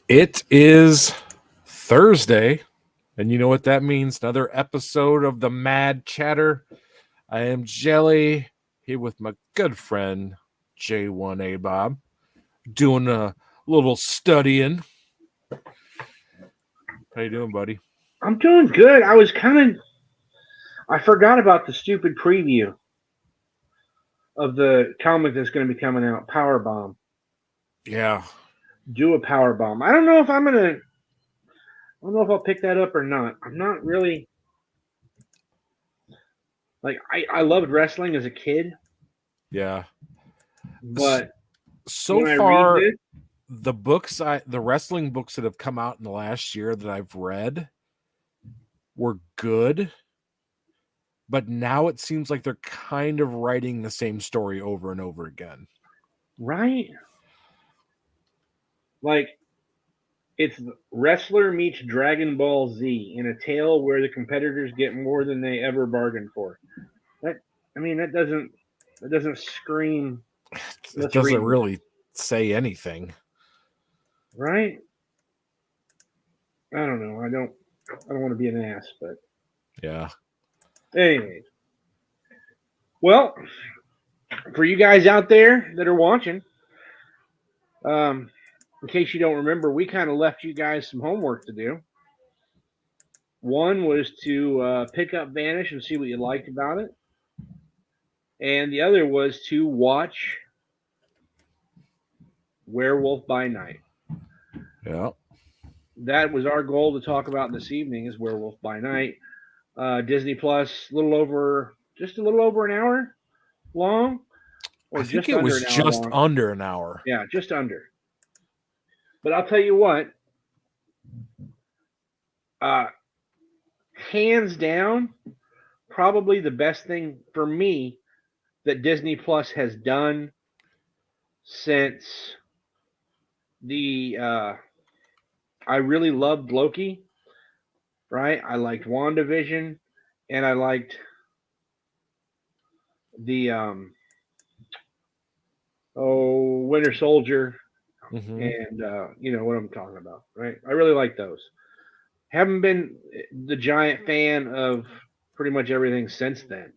It is Thursday, and you know what that means? Another episode of the Mad Chatter. I am Jelly, here with my good friend J1A Bob, doing a little studying. How you doing, buddy? I'm doing good. I forgot about the stupid preview of the comic that's going to be coming out, Power Bomb. Yeah. Do a Power Bomb. I don't know if I'll pick that up or not. I'm not really like I loved wrestling as a kid, Yeah. but So when I read far, this, the wrestling books that have come out in the last year that I've read were good. But now it seems like they're kind of writing the same story over and over again. right? Like it's wrestler meets Dragon Ball Z in a tale where the competitors get more than they ever bargained for. That doesn't scream. It Let's doesn't read more, really say anything. right? I don't know. I don't want to be an ass, but Yeah. anyways. Well, for you guys out there that are watching, in case you don't remember, we kind of left you guys some homework to do. One was to pick up Vanish and see what you liked about it, and the other was to watch Werewolf by Night. Yeah. That was our goal to talk about this evening. Is Werewolf by Night. Disney Plus, just a little over an hour long, or I think just it under was an hour just long. under an hour. Yeah, just under. But I'll tell you what, uh, hands down, probably the best thing for me that Disney Plus has done since the I really loved Loki, right? I liked WandaVision, and I liked the Winter Soldier, Mm-hmm. and you know what I'm talking about, right? I really like those. Haven't been the giant fan of pretty much everything since then,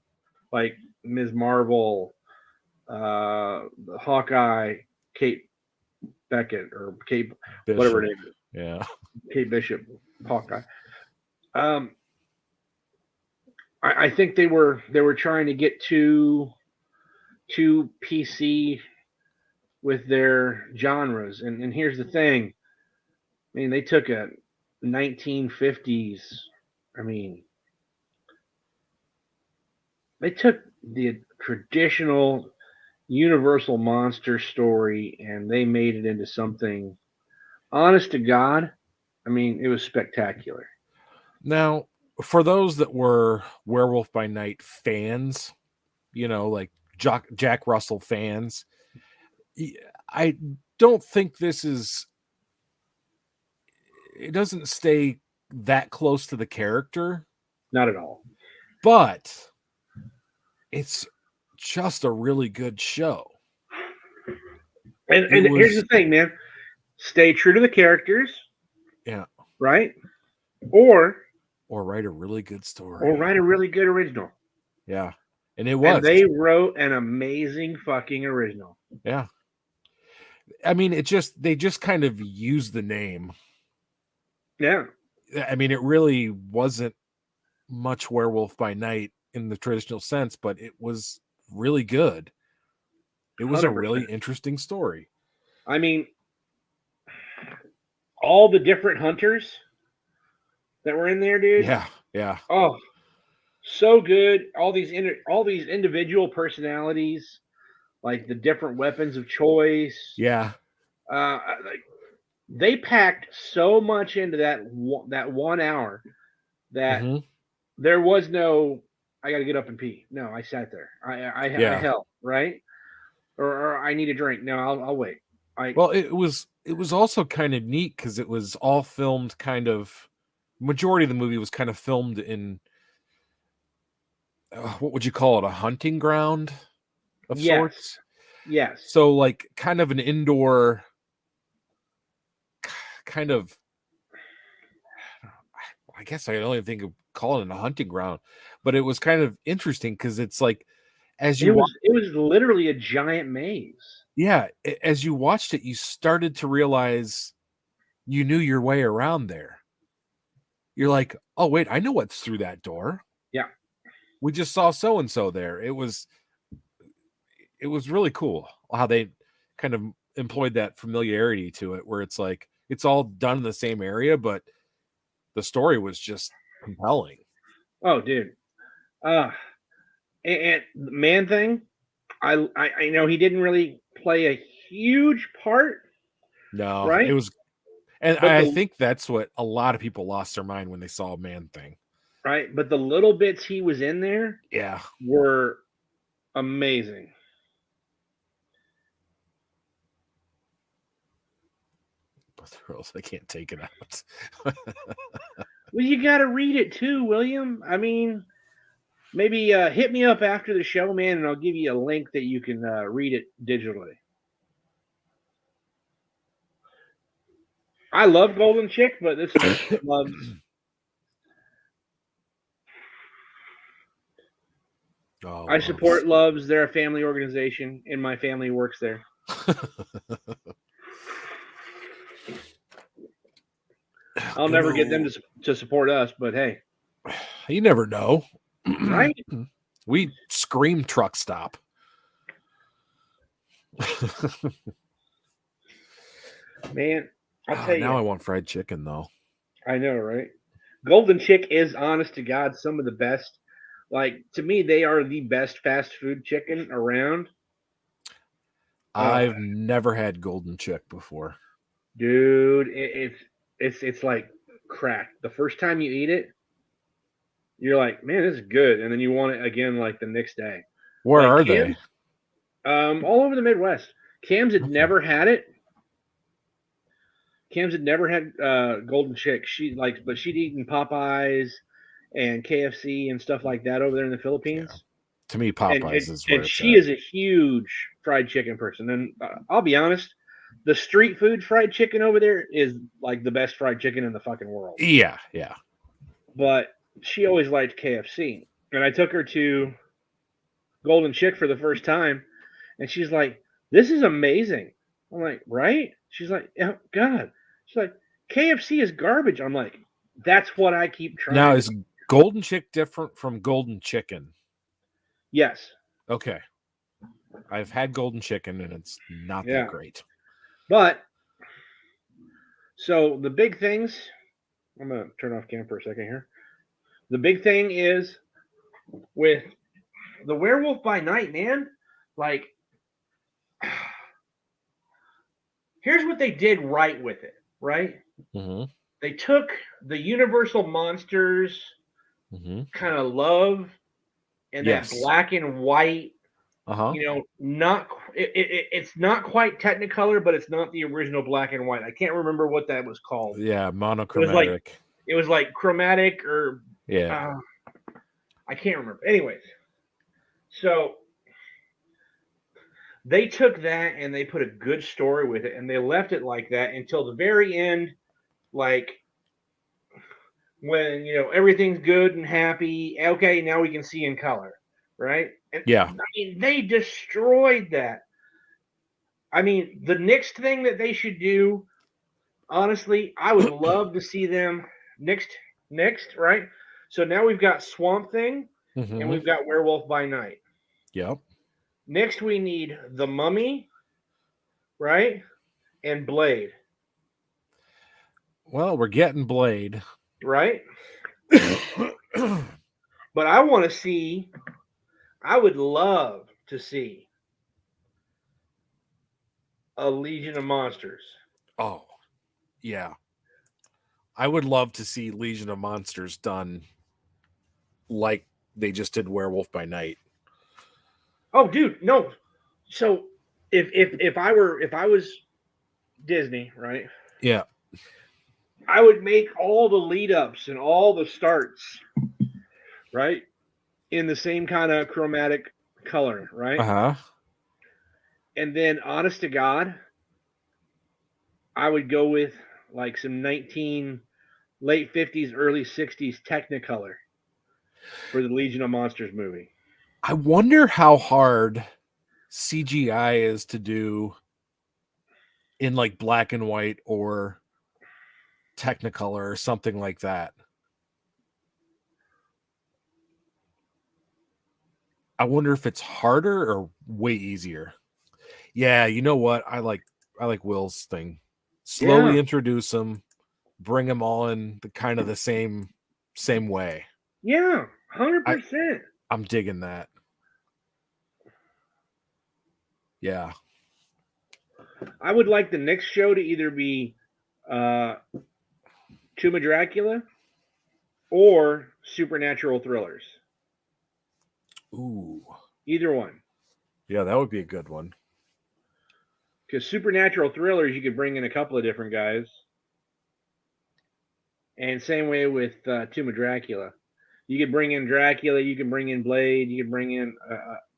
like Ms. Marvel, Hawkeye, Kate Beckett or Kate, whatever her Bishop. name is, Yeah. Kate Bishop, Hawkeye. Um, I think they were trying to get too PC with their genres, and here's the thing. I mean, they took a 1950s. I mean, they took the traditional Universal monster story and they made it into something honest to God. I mean, it was spectacular. Now, for those that were Werewolf by Night fans, like Jack Russell fans, I don't think it doesn't stay that close to the character, Not at all. but it's just a really good show. And here's the thing, man. Stay true to the characters. Yeah. Right? Or write a really good story. Or write a really good original. Yeah. And it was. And they wrote an amazing fucking original. Yeah. I mean, they just kind of used the name. Yeah. I mean, it really wasn't much Werewolf by Night in the traditional sense, but it was really good. It was 100%. A really interesting story. I mean, all the different hunters that were in there, dude. Yeah, yeah. Oh, so good. All these individual personalities, like the different weapons of choice. Yeah. Like they packed so much into that 1 hour that there was no. I got to get up and pee. No, I sat there. I held, right, or I need a drink. No, I'll wait. Well, it was also kind of neat because it was all filmed kind of. Majority of the movie was kind of filmed in what would you call it, a hunting ground of sorts? Yes. So like kind of an indoor kind of, I guess I don't even think of calling it a hunting ground, but it was kind of interesting because it's like as you it was literally a giant maze. Yeah, as you watched it, you started to realize you knew your way around there. You're like, oh wait, I know what's through that door. Yeah. We just saw so and so there. It was really cool how they kind of employed that familiarity to it, where it's like it's all done in the same area, but the story was just compelling. Oh, dude. And the Man Thing, I know he didn't really play a huge part, No, right? it was, and But I think that's what a lot of people lost their mind when they saw Man Thing. Right, but the little bits he was in there, Yeah, were amazing. but the girls, I can't take it out. Well, you got to read it too, William. I mean, maybe hit me up after the show, man, and I'll give you a link that you can read it digitally. I love Golden Chick, but this is loves. Oh, I support Loves. They're a family organization, and my family works there. I'll never get them to support us, but hey. You never know. Right? We scream truck stop. Man, I'll tell you. Now I want fried chicken, though. I know, right? Golden Chick is, honest to God, some of the best. Like, to me, they are the best fast food chicken around. I've never had Golden Chick before. Dude, it's like crack. The first time you eat it, you're like, man, this is good. And then you want it again like the next day. Where like are Cam's, they? All over the Midwest. Cam's had never had it. Cam's had never had Golden Chick. But she'd eaten Popeyes and KFC and stuff like that over there in the Philippines. Yeah. To me, Popeyes is where and she is a huge fried chicken person. And I'll be honest, the street food fried chicken over there is like the best fried chicken in the fucking world. Yeah. But she always liked KFC. And I took her to Golden Chick for the first time, and she's like, this is amazing. I'm like, right? She's like, oh, God. She's like, KFC is garbage. I'm like, that's what I keep trying. Now, is Golden Chick different from Golden Chicken? Yes. Okay. I've had Golden Chicken, and it's not that great. But, so the big things, I'm going to turn off cam for a second here. The big thing is with the Werewolf by Night, man, like, here's what they did right with it, right? Mm-hmm. They took the Universal Monsters kind of love and that black and white, it's not quite Technicolor, but it's not the original black and white. I can't remember what that was called. Yeah, monochromatic. It was like chromatic or I can't remember. Anyways, so they took that and they put a good story with it, and they left it like that until the very end, like when everything's good and happy. Okay, now we can see in color, right? And, I mean, they destroyed that. I mean, the next thing that they should do, honestly, I would love to see them next, right? So now we've got Swamp Thing and we've got Werewolf by Night. Yep. Next, we need The Mummy, right? And Blade. Well, we're getting Blade. Right? But I would love to see a Legion of Monsters. Oh, yeah. I would love to see Legion of Monsters done like they just did Werewolf by Night. Oh, dude, no. So if I was Disney, right? Yeah. I would make all the lead ups and all the starts, right, in the same kind of chromatic color, right? And then, honest to God, I would go with like some late 50s, early 60s Technicolor for the Legion of Monsters movie. I wonder how hard CGI is to do in like black and white or Technicolor or something like that. I wonder if it's harder or way easier. Yeah, you know what? I like Will's thing. Slowly introduce them, bring them all in the kind of the same way. Yeah, 100%. I'm digging that. Yeah. I would like the next show to either be Tomb of Dracula or Supernatural Thrillers. Ooh. Either one. Yeah, that would be a good one. Because Supernatural Thrillers, you could bring in a couple of different guys. And same way with Tomb of Dracula. You could bring in Dracula, you can bring in Blade, you can bring in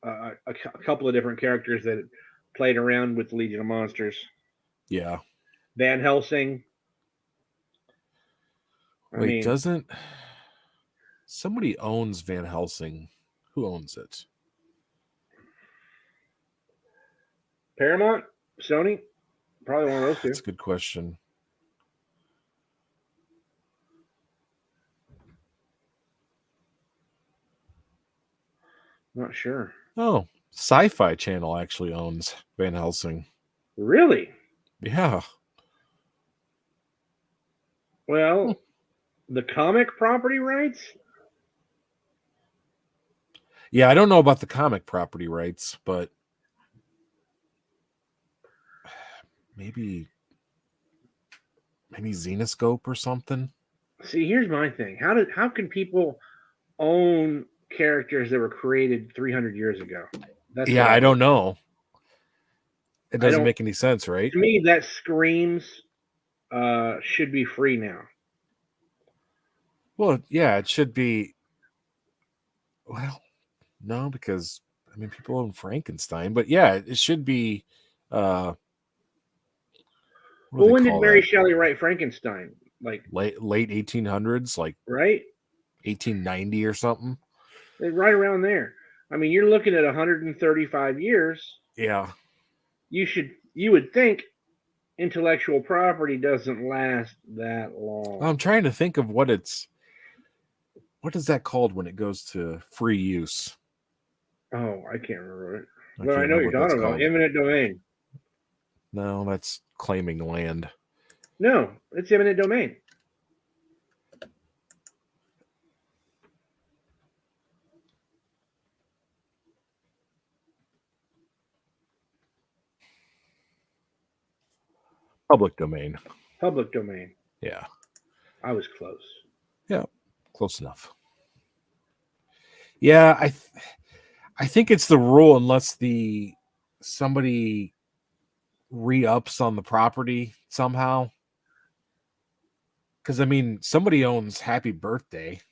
a couple of different characters that played around with the Legion of Monsters. Yeah. Van Helsing. Wait, doesn't somebody owns Van Helsing? Who owns it? Paramount? Sony? Probably one of those two. That's a good question. Not sure. Oh, Sci-Fi Channel actually owns Van Helsing. Really? Yeah. Well, the comic property rights? Yeah, I don't know about the comic property rights, but maybe Xenoscope or something. See, here's my thing. How can people own characters that were created 300 years ago? I don't know. It doesn't make any sense, right? To me, that screams should be free now. Well, yeah, it should be. Well, no, because I mean, people own Frankenstein, but yeah, it should be. Well, when did Mary Shelley write Frankenstein? Like late 1800s, like right, 1890 or something. Right around there. I mean, you're looking at 135 years. Yeah. You would think intellectual property doesn't last that long. I'm trying to think of what is that called when it goes to free use? Oh, I can't remember it. But I know what you're talking about. Eminent domain. No, that's claiming land. No, it's eminent domain. Public domain. Public domain. Yeah. I was close. Yeah, close enough. Yeah, I think it's the rule unless somebody re-ups on the property somehow. Because I mean, somebody owns Happy Birthday.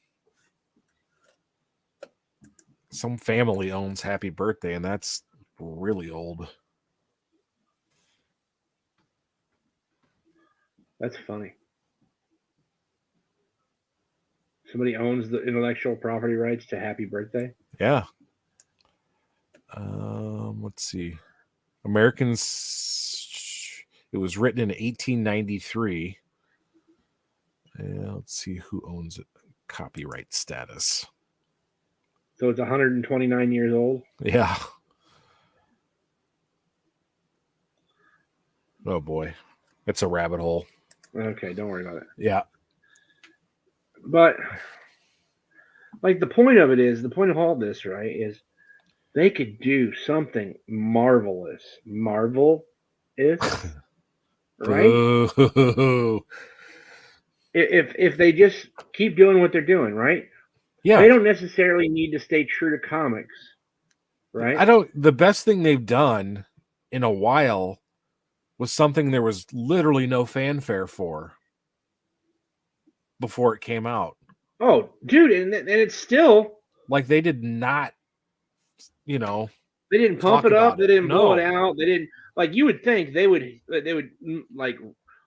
Some family owns Happy Birthday, and that's really old. That's funny. Somebody owns the intellectual property rights to Happy Birthday? Yeah. Let's see. Americans, it was written in 1893. Let's see who owns it. Copyright status. So it's 129 years old? Yeah. Oh boy. It's a rabbit hole. Okay, don't worry about it. Yeah. But like the point of all this, right, is they could do something marvelous. Right? If they just keep doing what they're doing, right? Yeah. They don't necessarily need to stay true to comics. Right? The best thing they've done in a while was something there was literally no fanfare for before it came out. Oh, dude, and it's still like they did not, they didn't pump it up, they didn't blow it out, they didn't, like, you would think they would like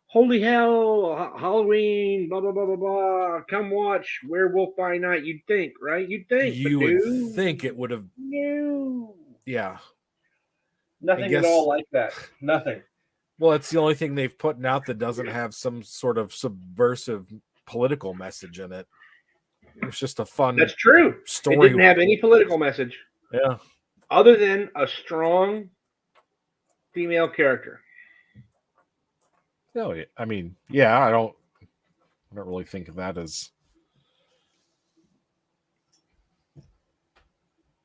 holy hell, Halloween, blah blah blah blah blah. Come watch Werewolf by Night. You'd think, right? You'd think, but You would no, think it would have. no, Yeah. nothing at all like that. Nothing. Well, it's the only thing they've put out that doesn't have some sort of subversive political message in it. It was just a fun. That's true. Story. It didn't have any political message. Yeah. Other than a strong female character. Oh, yeah. I mean, yeah, I don't really think of that as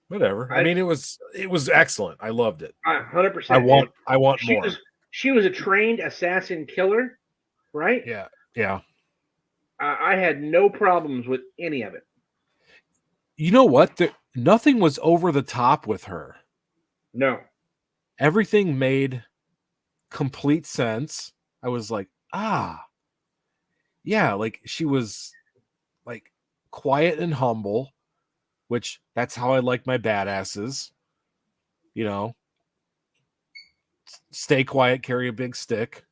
whatever. I mean, it was excellent. I loved it. 100%. I want more. She was a trained assassin killer, right? Yeah. Yeah. I had no problems with any of it. You know what? Nothing was over the top with her. No. Everything made complete sense. I was like, yeah, like she was like quiet and humble, which that's how I like my badasses. You know, stay quiet, carry a big stick.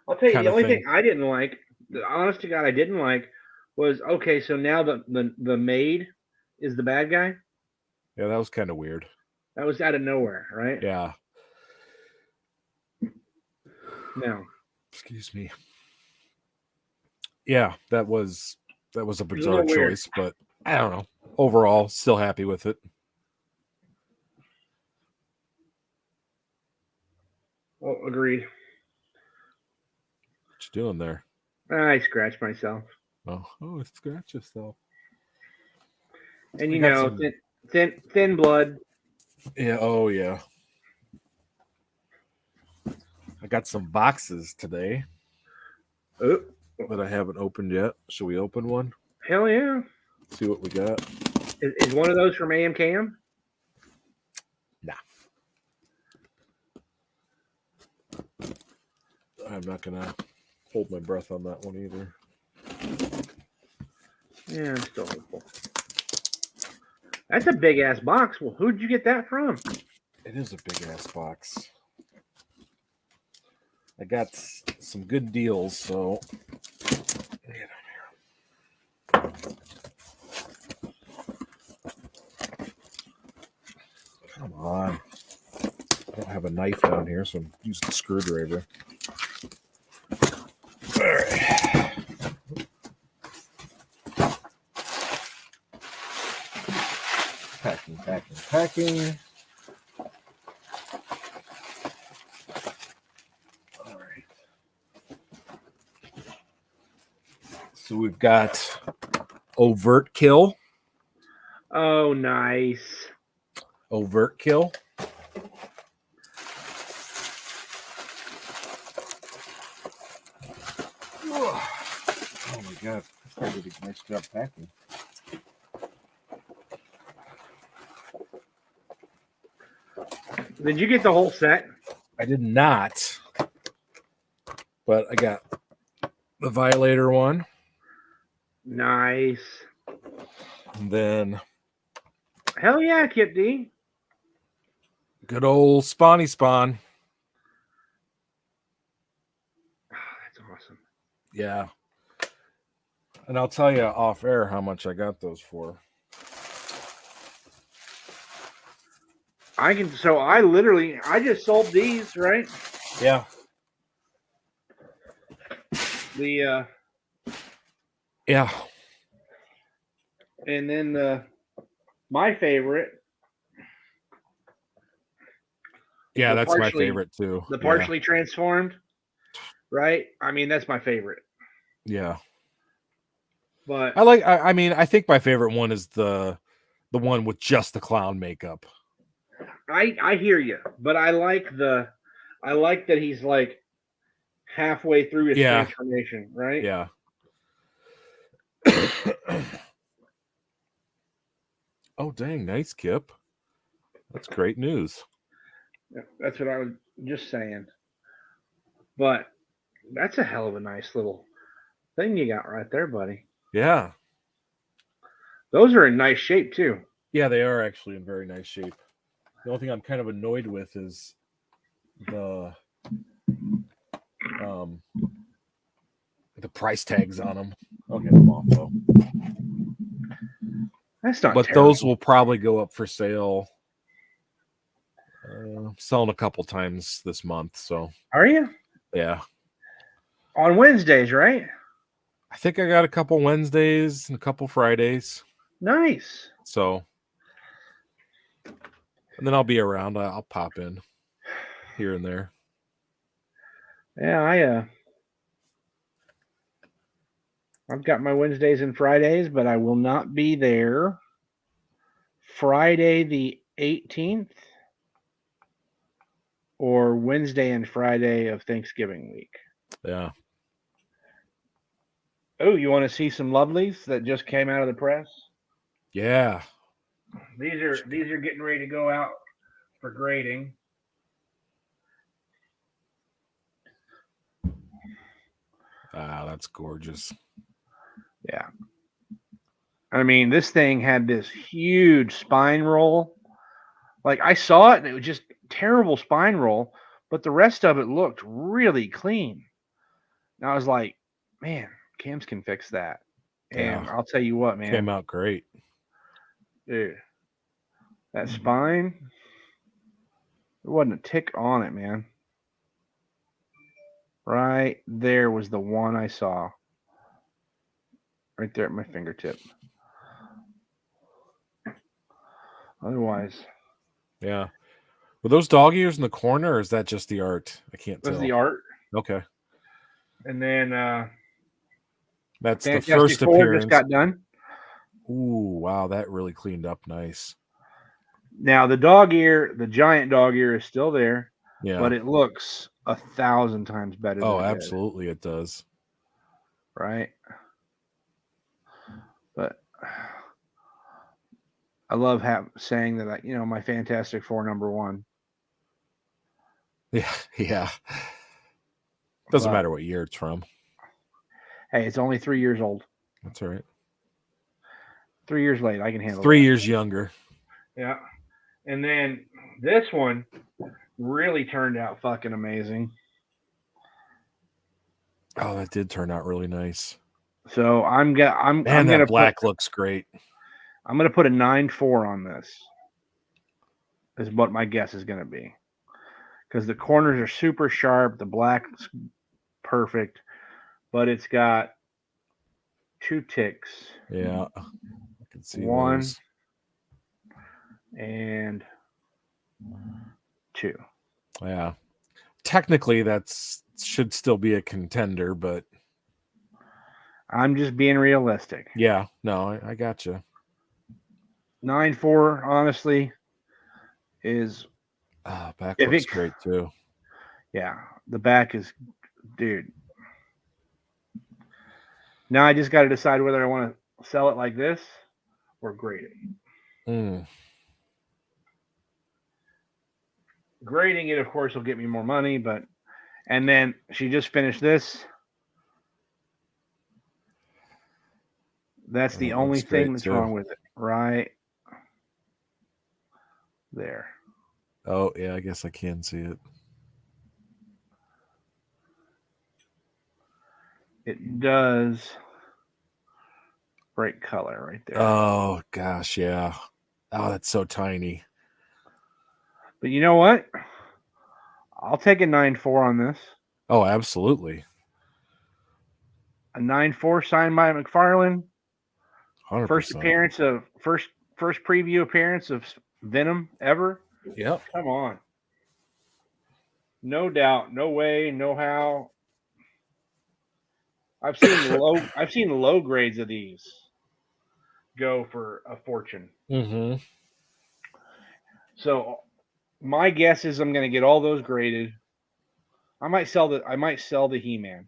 I'll tell you, the only thing I didn't like, the honest to God, I didn't like was, okay, so now the maid is the bad guy. Yeah, that was kind of weird. That was out of nowhere, right? Yeah. No. Excuse me. Yeah, that was a bizarre choice, but I don't know. Overall, still happy with it. Oh, agreed. What you doing there? I scratched myself. Oh, scratch yourself. And you know, thin blood. Yeah. Oh, yeah. I got some boxes today that I haven't opened yet. Should we open one? Hell yeah. See what we got. Is one of those from AMKM? Nah. I'm not going to hold my breath on that one either. Yeah, I'm still hopeful. That's a big ass box. Well, who'd you get that from? It is a big ass box. I got some good deals, so get on here. Come on. I don't have a knife down here, so I'm using a screwdriver. All right. Packing. All right. So we've got Overt Kill. Oh, nice. Overt Kill. Oh my God. I did a nice job packing. Did you get the whole set? I did not, but I got the Violator one. Nice. And then hell yeah, Kip D. Good old Spawny Spawn. Oh, that's awesome. Yeah. And I'll tell you off air how much I got those for. I just sold these, right? Yeah. Yeah. And then my favorite. Yeah, that's my favorite too. The partially transformed, right? I mean, that's my favorite. Yeah. But I think my favorite one is the one with just the clown makeup. I hear you, but I like that he's like halfway through his transformation, right? Yeah. Oh, dang, nice, Kip. That's great news. Yeah, that's what I was just saying. But that's a hell of a nice little thing you got right there, buddy. Yeah. Those are in nice shape too. Yeah, they are actually in very nice shape. The only thing I'm kind of annoyed with is The price tags on them. I'll get them off though. That's not But terrible. those will probably go up for sale. Selling a couple times this month. So are you? Yeah. On Wednesdays, right? I think I got a couple Wednesdays and a couple Fridays. Nice. So, and then I'll be around. I'll pop in here and there. Yeah, I've got my Wednesdays and Fridays, but I will not be there Friday the 18th or Wednesday and Friday of Thanksgiving week. Yeah. Oh, you want to see some lovelies that just came out of the press? Yeah. These are getting ready to go out for grading. Ah, that's gorgeous. Yeah. I mean, this thing had this huge spine roll. Like, I saw it and it was just terrible spine roll, but the rest of it looked really clean. And I was like, man, cams can fix that. And Yeah. I'll tell you what, man. Came out great. Dude, that spine, there wasn't a tick on it, man. Right there was the one I saw. Right there at my fingertip. Otherwise. Yeah. Were those dog ears in the corner, or is that just the art? I can't tell. That's the art. Okay. And then that's the Fantastic first Four appearance. just got done. Ooh, wow, that really cleaned up nice. Now the dog ear, the giant dog ear is still there, Yeah. but it looks 1,000 times better. Oh, than it absolutely it does. Right. But I love saying that, my Fantastic Four #1. Yeah, yeah. Doesn't matter what year it's from. Hey, it's only 3 years old. That's all right. 3 years late, I can handle 3 that. years younger. Yeah. And then this one really turned out fucking amazing. Oh, that did turn out really nice. So I'm Man, gonna that black looks great. I'm gonna put a 9.4 on this. Is what my guess is gonna be. Because the corners are super sharp, the black's perfect, but it's got 2 ticks. Yeah, I can see 1 those. and 2. Yeah, technically that's should still be a contender, but I'm just being realistic. Yeah, no, I got you. 9.4, honestly, is back looks great too. Yeah, the back is, dude. Now I just got to decide whether I want to sell it like this or grade it. Grading it, of course, will get me more money, and then she just finished this. That's the only thing that's wrong with it, right there. Oh, yeah, I guess I can see it. It does break color right there. Oh, gosh, yeah. Oh, that's so tiny. But you know what? I'll take a 9.4 on this. Oh, absolutely. A 9.4 signed by McFarlane. 100%. First preview appearance of Venom ever. Yep. Come on. No doubt, no way, no how. I've seen low grades of these go for a fortune. Mm-hmm. So my guess is I'm going to get all those graded. I might sell the He-Man.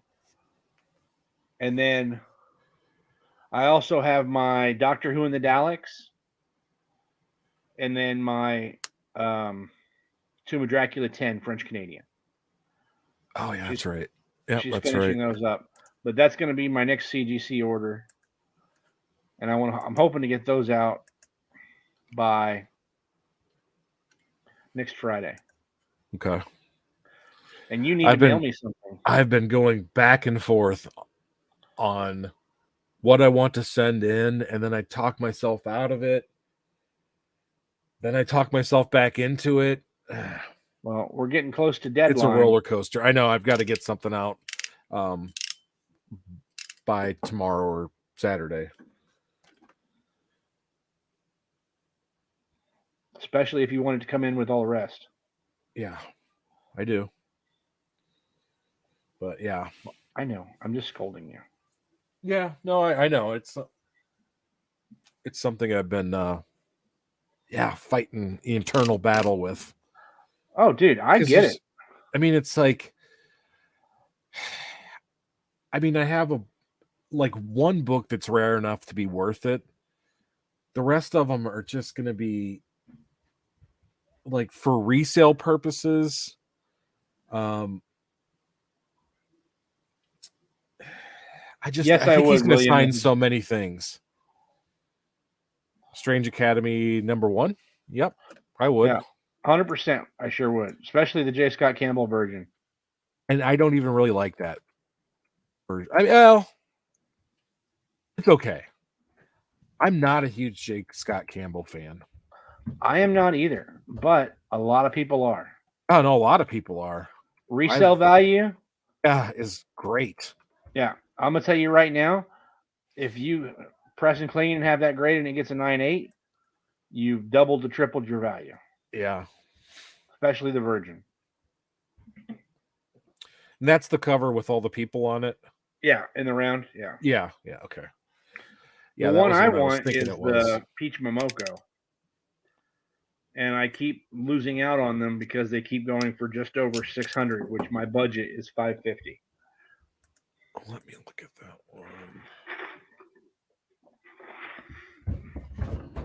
And then I also have my Doctor Who and the Daleks. And then my Tomb of Dracula 10 French Canadian. Oh yeah, that's right. Yeah, she's that's finishing right. those up. But that's going to be my next CGC order. And I'm hoping to get those out by next Friday. Okay. And you need to mail me something. I've been going back and forth on what I want to send in, and then I talk myself out of it. Then I talk myself back into it. Well, we're getting close to deadline. It's a roller coaster. I know I've got to get something out by tomorrow or Saturday. Especially if you wanted to come in with all the rest. Yeah, I do. But yeah. I know. I'm just scolding you. Yeah, no, I know. It's something I've been fighting the internal battle with. Oh, dude, I get it. I mean, it's like, I have one book that's rare enough to be worth it. The rest of them are just going to be like for resale purposes. I think he's going to sign so many things. Strange Academy #1. Yep, I would. Yeah, 100%. I sure would, especially the J. Scott Campbell version. And I don't even really like that version. Well, it's okay. I'm not a huge J. Scott Campbell fan. I am not either, but a lot of people are. Oh no, a lot of people are. Resale value, is great. Yeah, I'm gonna tell you right now, if you press and clean and have that grade and it gets a 9.8, you've doubled to tripled your value. Yeah, especially the Virgin. And that's the cover with all the people on it. Yeah, in the round. Yeah. Yeah. Okay. Yeah, the one I want is the Peach Momoko. And I keep losing out on them because they keep going for just over 600, which my budget is 550. Let me look at that one.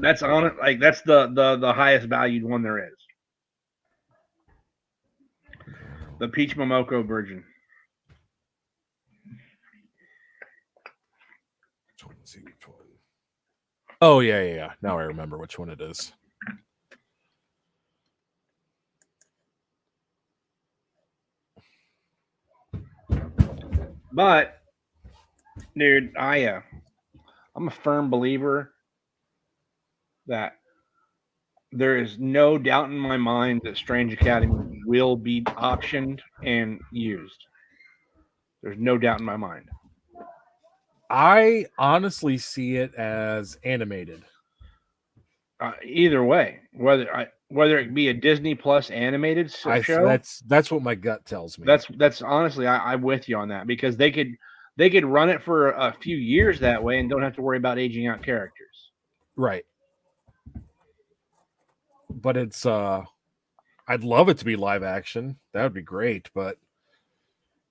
That's on it. Like that's the highest valued one there is. The Peach Momoko Virgin. Oh yeah. Now I remember which one it is. But, dude, I'm a firm believer that there is no doubt in my mind that Strange Academy will be optioned and used. There's no doubt in my mind. I honestly see it as animated. Either way, whether it be a Disney Plus animated show, that's what my gut tells me. That's honestly, I'm with you on that because they could run it for a few years that way and don't have to worry about aging out characters. Right. But it's I'd love it to be live action. That would be great. But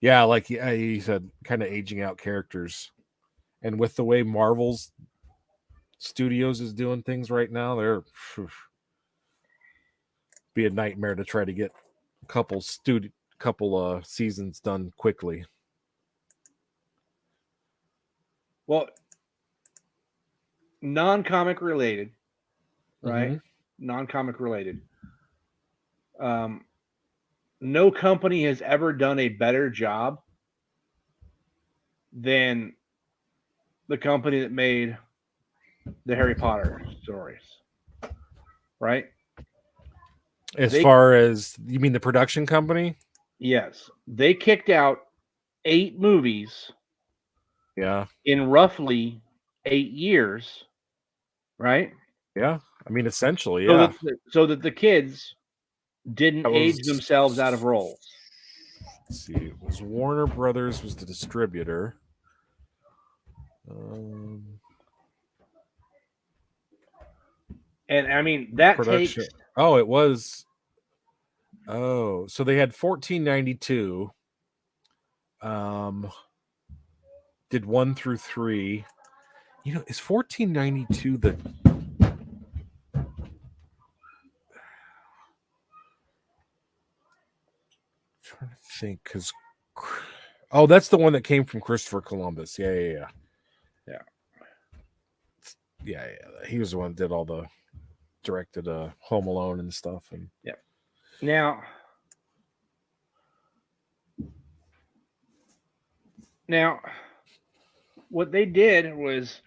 yeah, like you said, kind of aging out characters. And with the way Marvel's Studios is doing things right now, they're be a nightmare to try to get a couple seasons done quickly. Well, non-comic related, right? Mm-hmm. Non-comic related. No company has ever done a better job than the company that made the Harry Potter stories, right? As far as you mean the production company? Yes. They kicked out 8 movies. Yeah. In roughly 8 years, right? Yeah. I mean, essentially, yeah. So that the kids didn't age themselves out of roles. Let's see. It was Warner Brothers was the distributor. And I mean that production. takes. Oh, it was. Oh, so they had 1492. Did 1 through 3. You know, is 1492 the? I'm trying to think, because. Oh, that's the one that came from Christopher Columbus. Yeah. He was the one that did all the directed Home Alone and stuff. And yeah. Now, Now, what they did was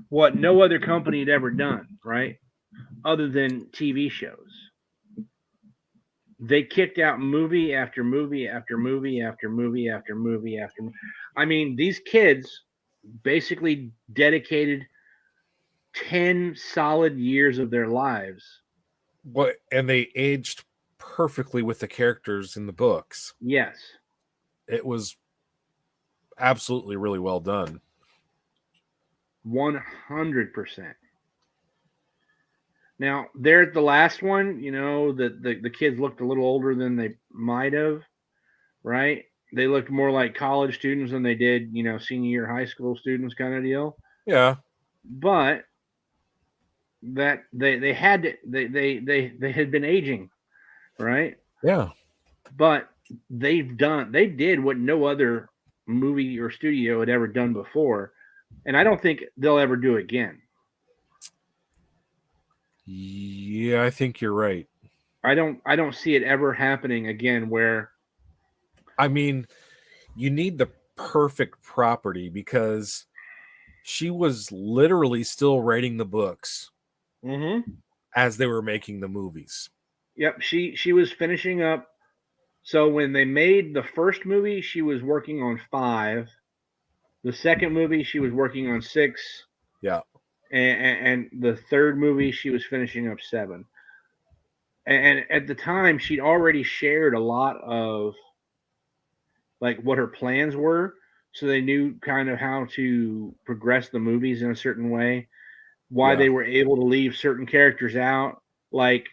what no other company had ever done, right? Other than TV shows. They kicked out movie after movie after movie after movie after movie after. I mean, these kids basically dedicated 10 solid years of their lives. And they aged perfectly with the characters in the books. Yes. It was absolutely really well done. 100%. Now, there at the last one, the kids looked a little older than they might have, right? They looked more like college students than they did, senior year high school students kind of deal. Yeah. But that they had to, they had been aging, right? Yeah. But they did what no other movie or studio had ever done before, and I don't think they'll ever do again. Yeah, I think you're right. I don't see it ever happening again where, I mean, you need the perfect property because she was literally still writing the books as they were making the movies. Yep, she was finishing up. So when they made the first movie, she was working on 5. The second movie, she was working on 6. Yeah. And the third movie, she was finishing up 7. And at the time, she'd already shared a lot of like what her plans were, so they knew kind of how to progress the movies in a certain way. Why they were able to leave certain characters out, like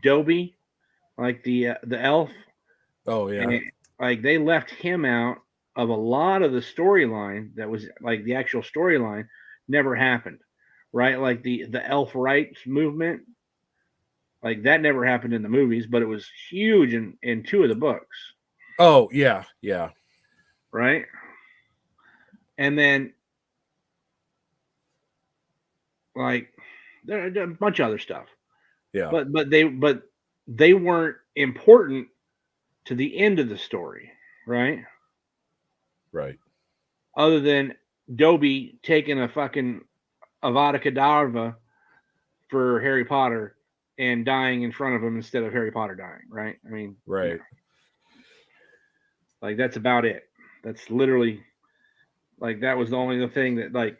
Dobie, like the elf. Oh yeah. And, like they left him out of a lot of the storyline that was like the actual storyline never happened, right? Like the elf rights movement, like that never happened in the movies, but it was huge in 2 of the books. Oh yeah, yeah. Right. And then like there a bunch of other stuff. Yeah. But they weren't important to the end of the story, right? Right. Other than Dobie taking a fucking Avada Kedavra for Harry Potter and dying in front of him instead of Harry Potter dying, right? I mean, right. Like that's about it. That's literally like that was the only thing that like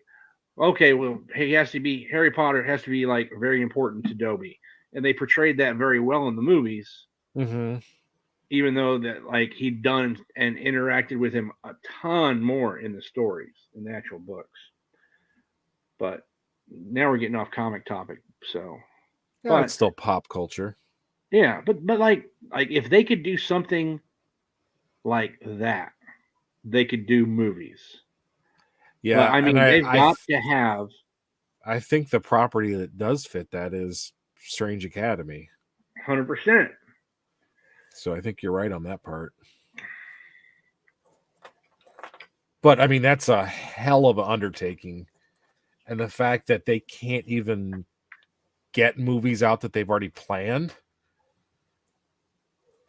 okay, well he has to be Harry Potter has to be like very important to Dobie, and they portrayed that very well in the movies. Even though that like he'd done and interacted with him a ton more in the stories in the actual books. But now we're getting off comic topic, so yeah, but it's still pop culture. Yeah, but like if they could do something like that, they could do movies. Yeah, but I mean they've got to have. I think the property that does fit that is Strange Academy. 100%. So I think you're right on that part. But I mean, that's a hell of an undertaking. And the fact that they can't even get movies out that they've already planned.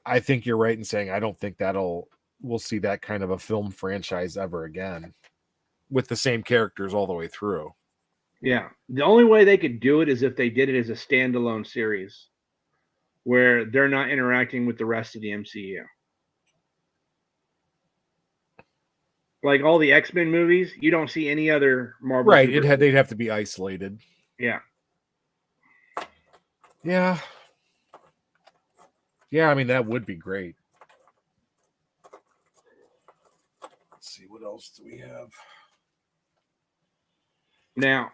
I think you're right in saying I don't think we'll see that kind of a film franchise ever again with the same characters all the way through. Yeah. The only way they could do it is if they did it as a standalone series where they're not interacting with the rest of the MCU. Like all the X-Men movies, you don't see any other Marvel. Right. They'd have to be isolated. Yeah. Yeah. Yeah, I mean, that would be great. Let's see, what else do we have? Now,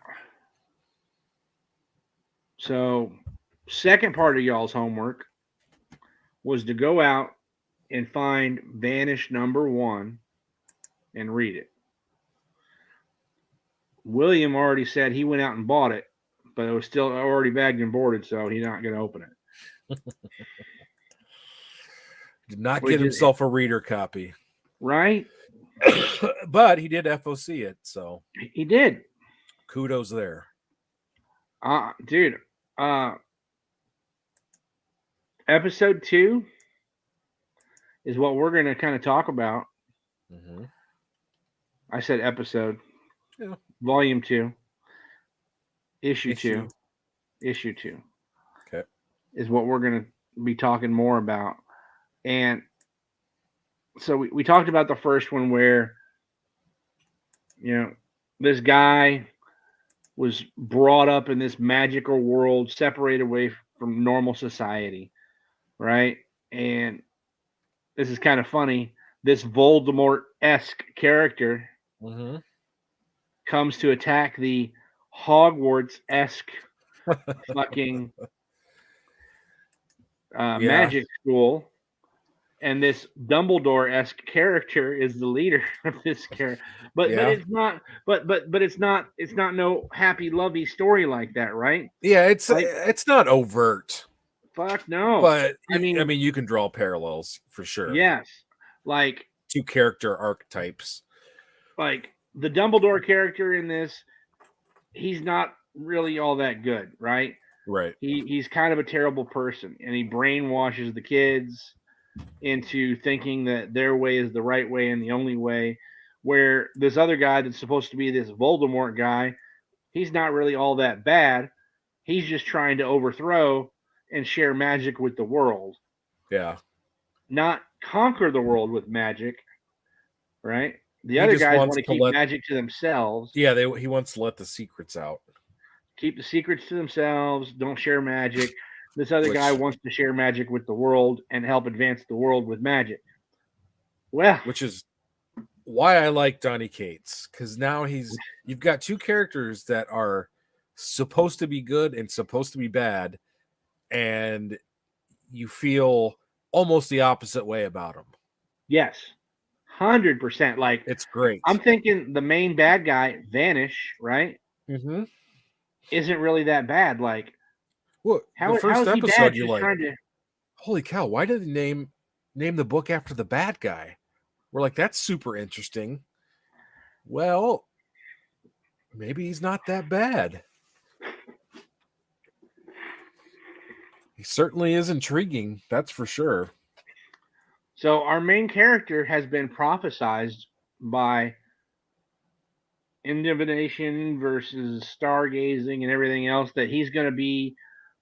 so second part of y'all's homework was to go out and find Vanish #1 and read it. William already said he went out and bought it, but it was still already bagged and boarded, so he's not going to open it. Did not get himself a reader copy. Right? But he did FOC it, so. He did. Kudos there. Dude, episode 2 is what we're going to kind of talk about Mm-hmm. I said episode. Yeah. Volume 2. Issue 2. Issue. Issue 2. Okay. Is what we're going to be talking more about. And so we talked about the first one where, this guy was brought up in this magical world, separated away from normal society, right? And this is kind of funny. This Voldemort-esque character Mm-hmm. comes to attack the Hogwarts-esque fucking magic school, and this Dumbledore-esque character is the leader of this character. But it's not. But it's not no happy lovey story like that, right? Yeah, it's not overt. Fuck no. But I mean, you can draw parallels for sure. yes, like 2 character archetypes. Like the Dumbledore character in this, he's not really all that good, right? Right. He's kind of a terrible person, and he brainwashes the kids into thinking that their way is the right way and the only way. Where this other guy that's supposed to be this Voldemort guy, he's not really all that bad. He's just trying to overthrow and share magic with the world. Yeah. Not conquer the world with magic, right? The other guys want to keep magic to themselves. Yeah, he wants to let the secrets out. Keep the secrets to themselves. Don't share magic. This other guy wants to share magic with the world and help advance the world with magic. Well, which is why I like Donny Cates, because now you've got 2 characters that are supposed to be good and supposed to be bad, and you feel almost the opposite way about them. Yes, 100%. Like, it's great. I'm thinking the main bad guy, Vanish, right? Mm-hmm. Isn't really that bad. Like, well, the first episode, you're like, holy cow, why did they name the book after the bad guy? We're like, that's super interesting. Well, maybe he's not that bad. He certainly is intriguing, that's for sure. So our main character has been prophesized by divination versus stargazing and everything else that he's going to be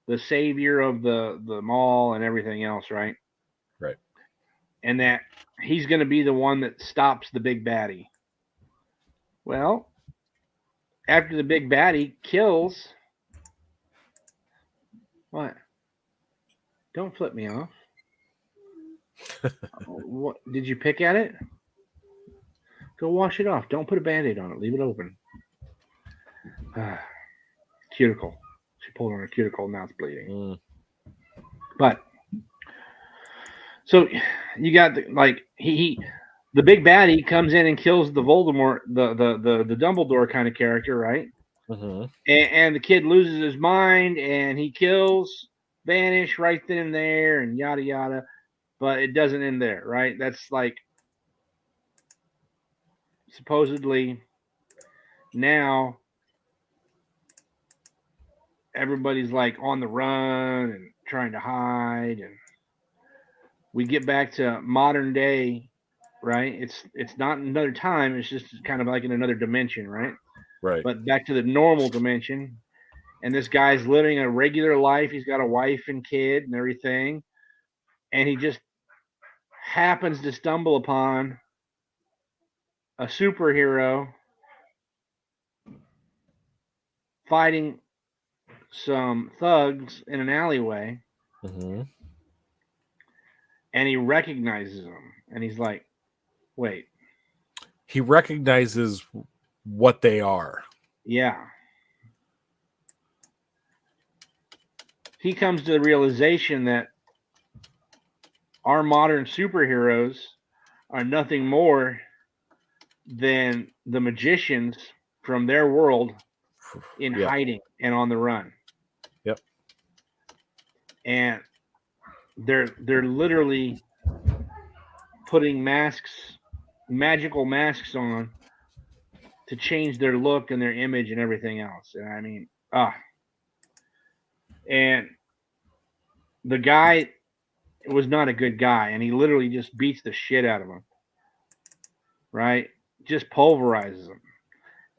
the savior of the mall and everything else, right? Right. And that he's going to be the one that stops the big baddie. Well, after the big baddie kills... What? Don't flip me off. What? Did you pick at it? Go wash it off. Don't put a Band-Aid on it. Leave it open. Cuticle. She pulled on her cuticle. Now it's bleeding. But so you got the big baddie comes in and kills the Voldemort, the Dumbledore kind of character, right? Mm-hmm. And the kid loses his mind and he kills Vanish right then and there and yada yada. But it doesn't end there, right? That's like supposedly now everybody's like on the run and trying to hide, and we get back to modern day, right? It's not another time, it's just kind of like in another dimension, right? Right. But back to the normal dimension, and this guy's living a regular life. He's got a wife and kid and everything, and he just happens to stumble upon a superhero fighting some thugs in an alleyway. Mm-hmm. And he recognizes them, and he's like, wait. He recognizes what they are. Yeah. He comes to the realization that our modern superheroes are nothing more than the magicians from their world in hiding and on the run. Yep. And they're literally putting magical masks on to change their look and their image and everything else. And I mean, and the guy was not a good guy, and he literally just beats the shit out of him. right? Just pulverizes them.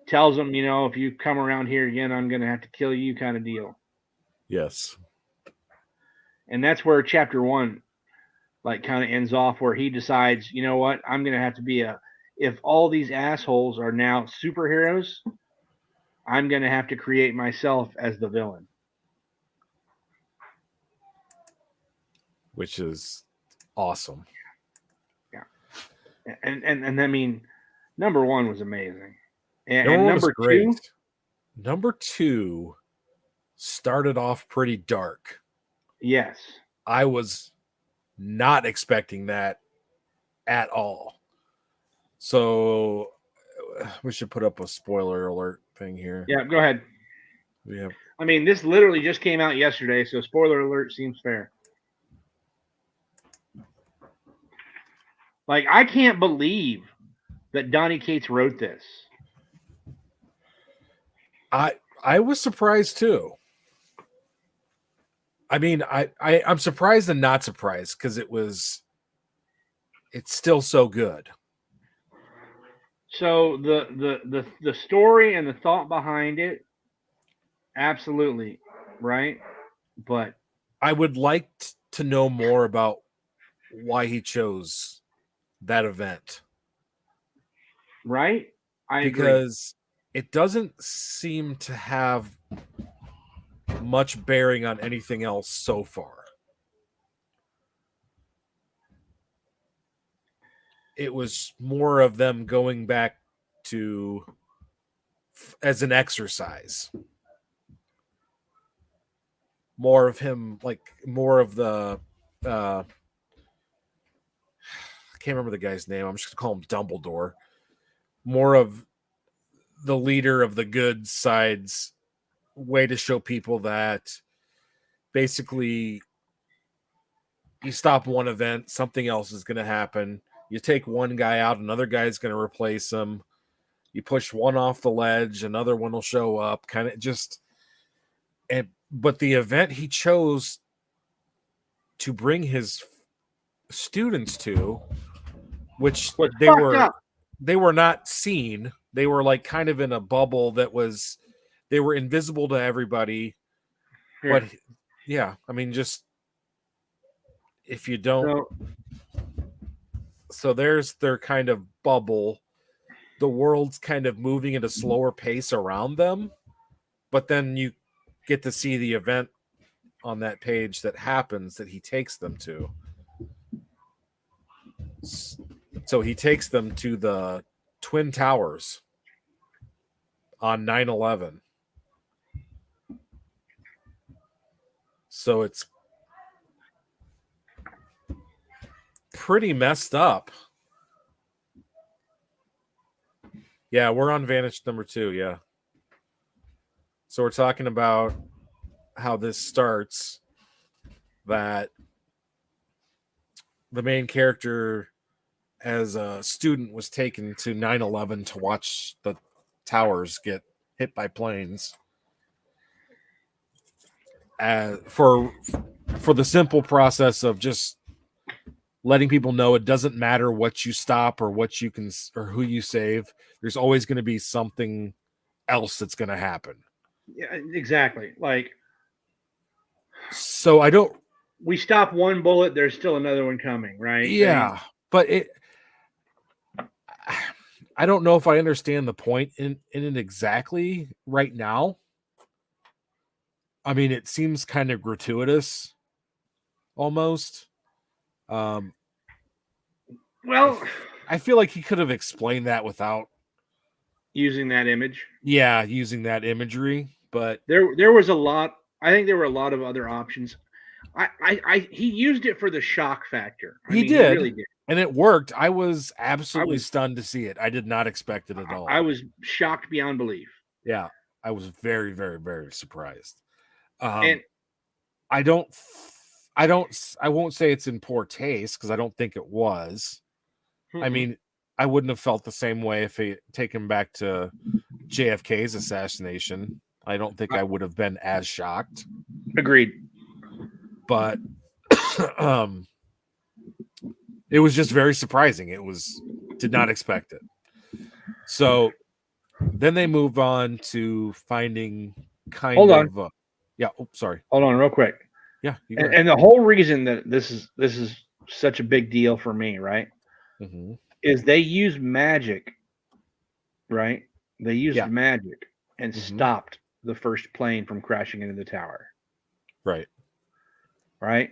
Tells them, if you come around here again, I'm going to have to kill you, kind of deal. Yes. And that's where chapter 1 kind of ends off, where he decides, you know what, I'm going to have to be if all these assholes are now superheroes, I'm going to have to create myself as the villain. Which is awesome. Yeah. And I mean, number 1 was amazing. And number 2? Number 2 started off pretty dark. Yes. I was not expecting that at all. So we should put up a spoiler alert thing here. Yeah, go ahead. Yeah. I mean, this literally just came out yesterday, so spoiler alert seems fair. I can't believe that Donny Cates wrote this. I was surprised too. I mean, I'm surprised and not surprised because it's still so good. So the story and the thought behind it, absolutely, right? But I would like to know more about why he chose that event. Right? Because it doesn't seem to have much bearing on anything else so far. It was more of them going back to as an exercise. More of him, more of the I can't remember the guy's name. I'm just gonna call him Dumbledore. More of the leader of the good side's way to show people that basically you stop one event, something else is going to happen. You take one guy out, another guy's going to replace him. You push one off the ledge, another one will show up. Kind of just, but the event he chose to bring his students to, which they were not seen. They were kind of in a bubble they were invisible to everybody. Yeah. But yeah, I mean, just if you don't, so there's their kind of bubble. The world's kind of moving at a slower pace around them, but then you get to see the event on that page that happens that he takes them to. So he takes them to the Twin Towers on 9/11. So it's pretty messed up. Yeah, we're on Vantage number 2, yeah. So we're talking about how this starts, that the main character as a student was taken to 9/11 to watch the towers get hit by planes. For the simple process of just letting people know it doesn't matter what you stop or what you can or who you save. There's always going to be something else that's going to happen. Yeah, exactly. So we stop one bullet, there's still another one coming, right? Yeah, but I don't know if I understand the point in it exactly right now. I mean, it seems kind of gratuitous, almost. Well, I feel like he could have explained that without using that image. Yeah, using that imagery, but there was a lot. I think there were a lot of other options. He used it for the shock factor. He really did, and it worked. I was absolutely stunned to see it. I did not expect it at all. I was shocked beyond belief. Yeah, I was very, very, very surprised. And I won't say it's in poor taste because I don't think it was. I mean, I wouldn't have felt the same way if he taken back to JFK's assassination. I don't think I would have been as shocked. Agreed. But it was just very surprising. It was Did not expect it. So then they move on to finding Hold on. Yeah. Oh, sorry. Hold on, real quick. Yeah. And the whole reason that this is such a big deal for me, right, is they use magic, right? They used magic and stopped the first plane from crashing into the tower. Right. Right?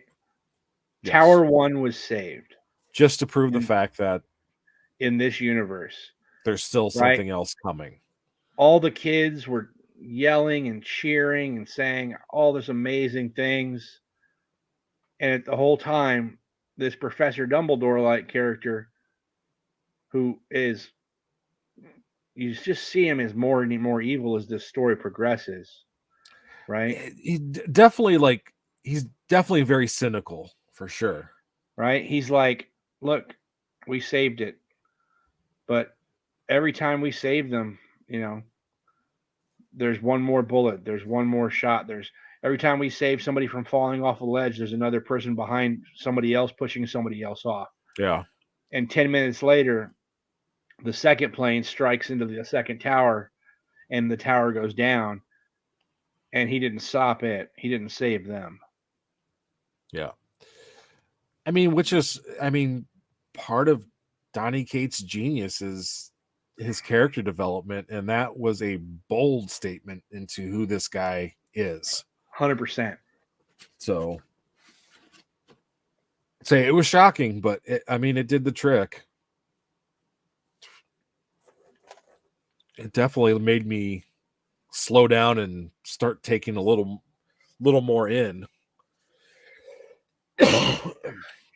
Yes. Tower 1 was saved. Just to prove the fact that in this universe, there's still something else coming. All the kids were yelling and cheering and saying all this amazing things. And at the whole time, this Professor Dumbledore-like character, who is, you just see him as more and more evil as this story progresses, right? He's definitely very cynical, for sure. Right? He's like, look, we saved it. But every time we save them, there's one more bullet, there's one more shot, there's every time we save somebody from falling off a ledge, there's another person behind somebody else pushing somebody else off. Yeah. And 10 minutes later, the second plane strikes into the second tower and the tower goes down, and he didn't stop it. He didn't save them. Yeah. Part of Donny Cates' genius is his character development, and that was a bold statement into who this guy is. 100%. So, it was shocking, but it did the trick. It definitely made me slow down and start taking a little more in.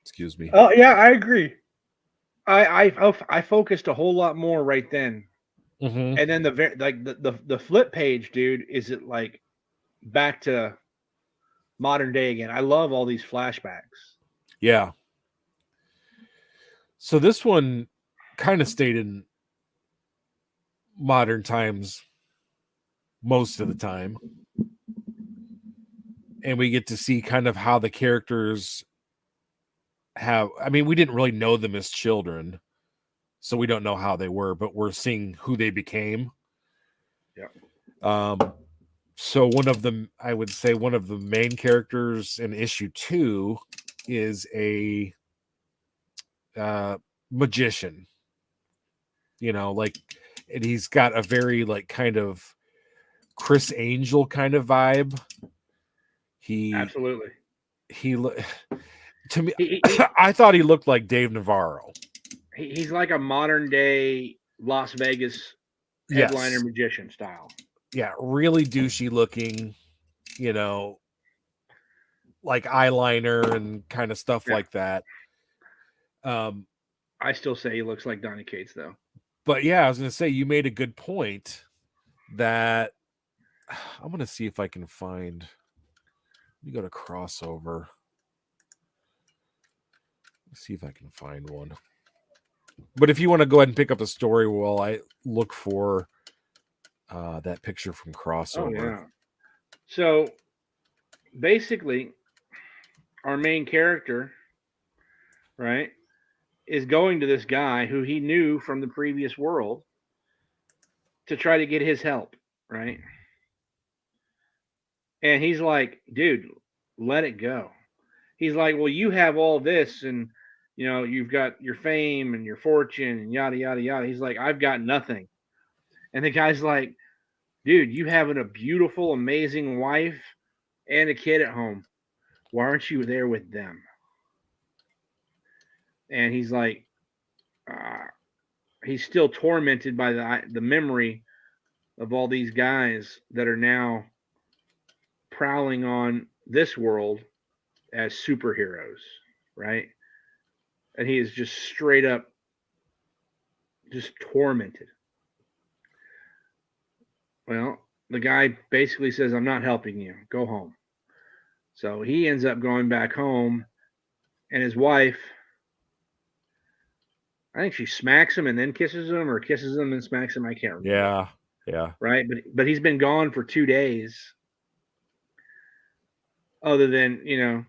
Excuse me. Oh yeah, I agree. I focused a whole lot more right then, and then the flip page, dude, is it like back to modern day again? I love all these flashbacks. Yeah. So this one kind of stayed in modern times most of the time, and we get to see kind of how the characters we didn't really know them as children, so we don't know how they were, but we're seeing who they became. Yeah. So I would say one of the main characters in issue 2 is a magician. And he's got a very kind of Chris Angel kind of vibe. Absolutely. To me, I thought he looked like Dave Navarro. He's like a modern day Las Vegas headliner magician style. Yeah, really douchey looking, like eyeliner and kind of stuff like that. I still say he looks like Donny Cates, though. But yeah, I was going to say, you made a good point that I'm going to see if I can find. You go to crossover. Let's see if I can find one. But if you want to go ahead and pick up a story while I look for that picture from crossover. Oh, yeah. So basically, our main character, right, is going to this guy who he knew from the previous world to try to get his help, right? And he's like, dude, let it go. He's like, well, you have all this, and you've got your fame and your fortune and yada yada yada. He's like, I've got nothing. And the guy's like, dude, you having a beautiful, amazing wife and a kid at home. Why aren't you there with them? And he's like, he's still tormented by the memory of all these guys that are now prowling on this world as superheroes, right? And he is just straight up just tormented. Well, the guy basically says, I'm not helping you. Go home. So he ends up going back home, and his wife, I think she smacks him and then kisses him, or kisses him and smacks him. I can't remember. Yeah. Right? But he's been gone for 2 days. Other than,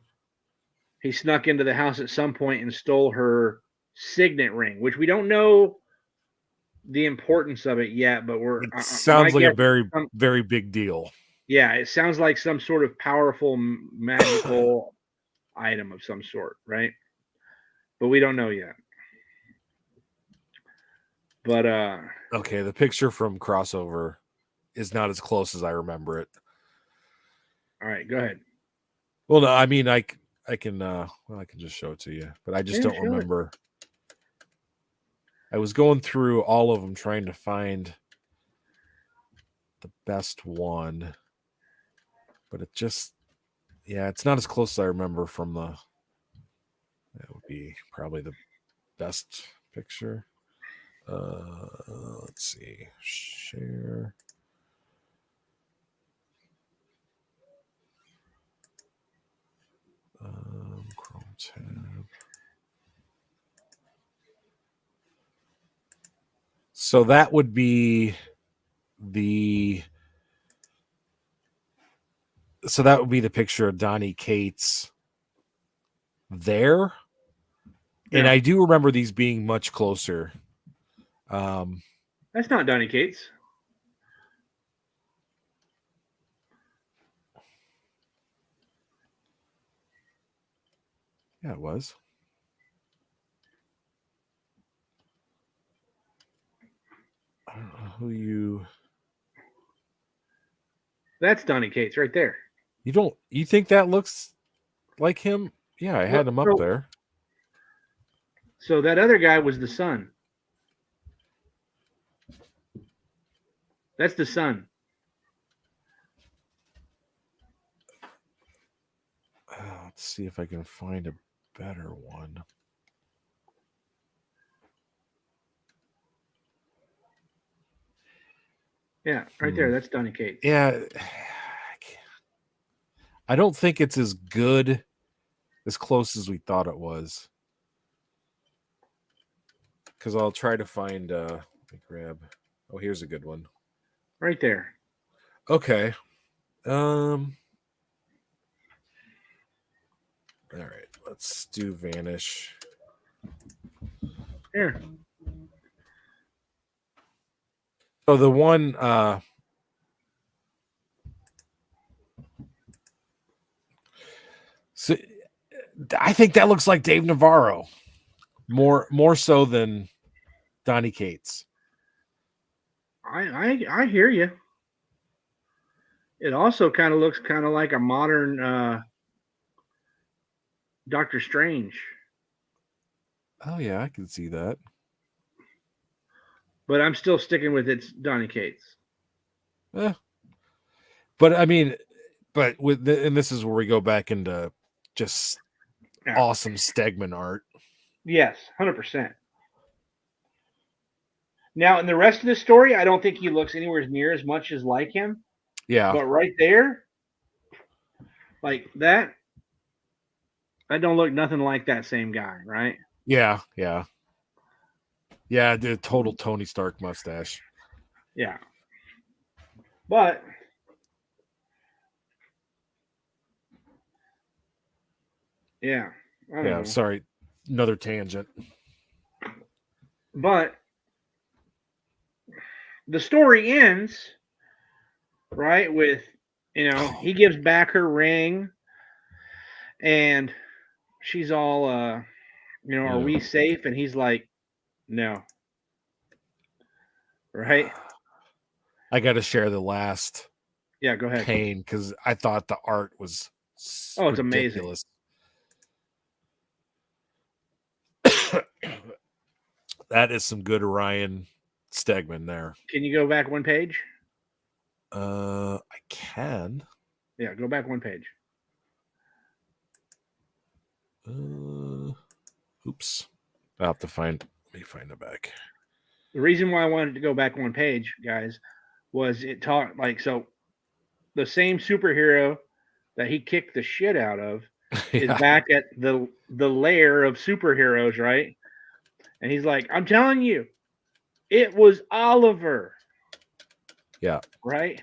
he snuck into the house at some point and stole her signet ring, which we don't know the importance of it yet, but it sounds like a very, very big deal. Yeah, it sounds like some sort of powerful magical item of some sort, right? But we don't know yet. But okay, the picture from Crossover is not as close as I remember it. All right, go ahead. Well, no, I mean I can I can just show it to you, but I just don't remember. I was going through all of them trying to find the best one, but it just, it's not as close as I remember from the. That would be probably the best picture. Let's see, share. Chrome tab. So that would be the picture of Donnie Cates there. Yeah. And I do remember these being much closer. That's not Donnie Cates. Yeah, it was. I don't know who you. That's Donnie Cates right there. You think that looks like him? Yeah, I had him up there. So that other guy was the son. That's the son. Let's see if I can find a better one. Yeah, right there. That's Donnie Cates. Yeah. I don't think it's as good, as close as we thought it was. Because I'll try to find, let me grab. Oh, here's a good one. Right there. Okay. All right. Let's do Vanish. Here. So the one, so I think that looks like Dave Navarro, more so than Donnie Cates. I hear you. It also kind of looks kind of like a modern Doctor Strange. Oh yeah, I can see that. But I'm still sticking with it's Donnie Cates. But I mean, and this is where we go back into just awesome Stegman art. Yes, 100%. Now, in the rest of the story, I don't think he looks anywhere near as much as like him. Yeah. But right there, like that don't look nothing like that same guy, right? Yeah. The total Tony Stark mustache. Yeah. But yeah. I don't know. Sorry. Another tangent. But the story ends, right, with, he gives back her ring and she's all, are we safe? And he's like, no. Right? I got to share the last. Yeah, go ahead. Pain, because I thought the art was it's ridiculous. Amazing. That is some good Orion Stegman there. Can you go back one page? I can. Yeah, go back one page. Oops. I'll have to let me find it back. The reason why I wanted to go back one page, guys, was it talked so the same superhero that he kicked the shit out of is back at the lair of superheroes, right? And he's like, I'm telling you, it was Oliver. Yeah. Right?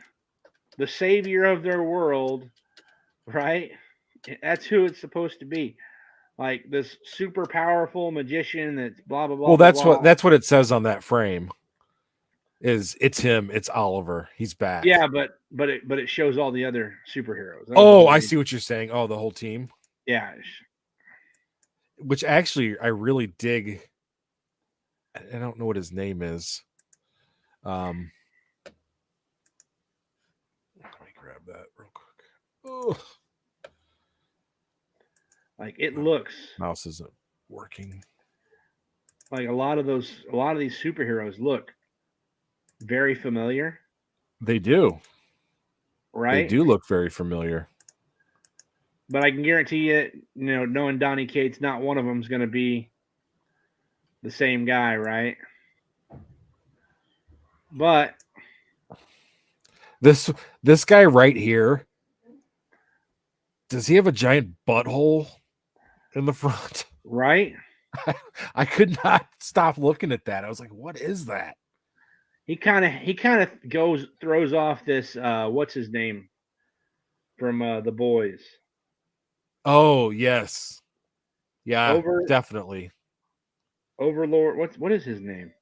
The savior of their world, right? That's who it's supposed to be. like this super powerful magician that's blah blah blah. Well, blah, blah. that's what it says on that frame. It's him. It's Oliver. He's back. Yeah, but it shows all the other superheroes. Oh, I see what you're saying. Oh, the whole team. Yeah. Which actually I really dig. I don't know what his name is. Let me grab that real quick. Oh. Like it looks. Mouse isn't working. Like a lot of these superheroes look very familiar. They do. Right? They do look very familiar. But I can guarantee you, knowing Donny Cates, not one of them is going to be the same guy, right? But this guy right here, does he have a giant butthole in the front? Right? I could not stop looking at that. I was like, what is that? He kind of throws off this what's his name from The Boys. Oh, yes. Yeah, definitely. Overlord, what is his name?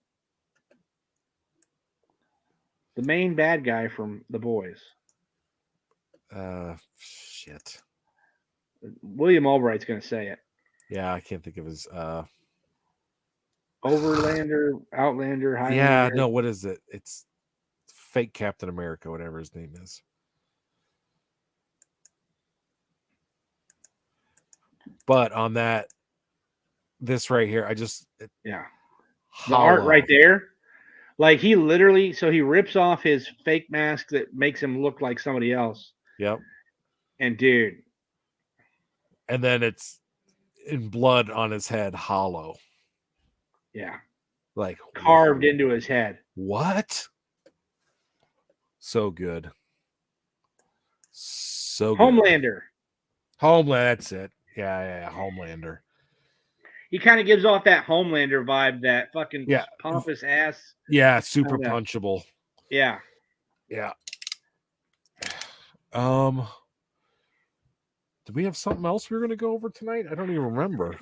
The main bad guy from The Boys. Shit. William Albright's going to say it. Yeah, I can't think of his Overlander, Outlander, Highlander. Yeah, no, what is it? It's fake Captain America, whatever his name is. But on this right here, the art right there. Like he literally, so he rips off his fake mask that makes him look like somebody else. Yep. And dude. And then it's in blood on his head, hollow. Yeah. Like carved into his head. What? So good. So good. Homelander. That's it. Yeah, Homelander. He kind of gives off that Homelander vibe, that fucking pompous ass. Yeah, super punchable. Yeah. Yeah. Did we have something else we were going to go over tonight? I don't even remember.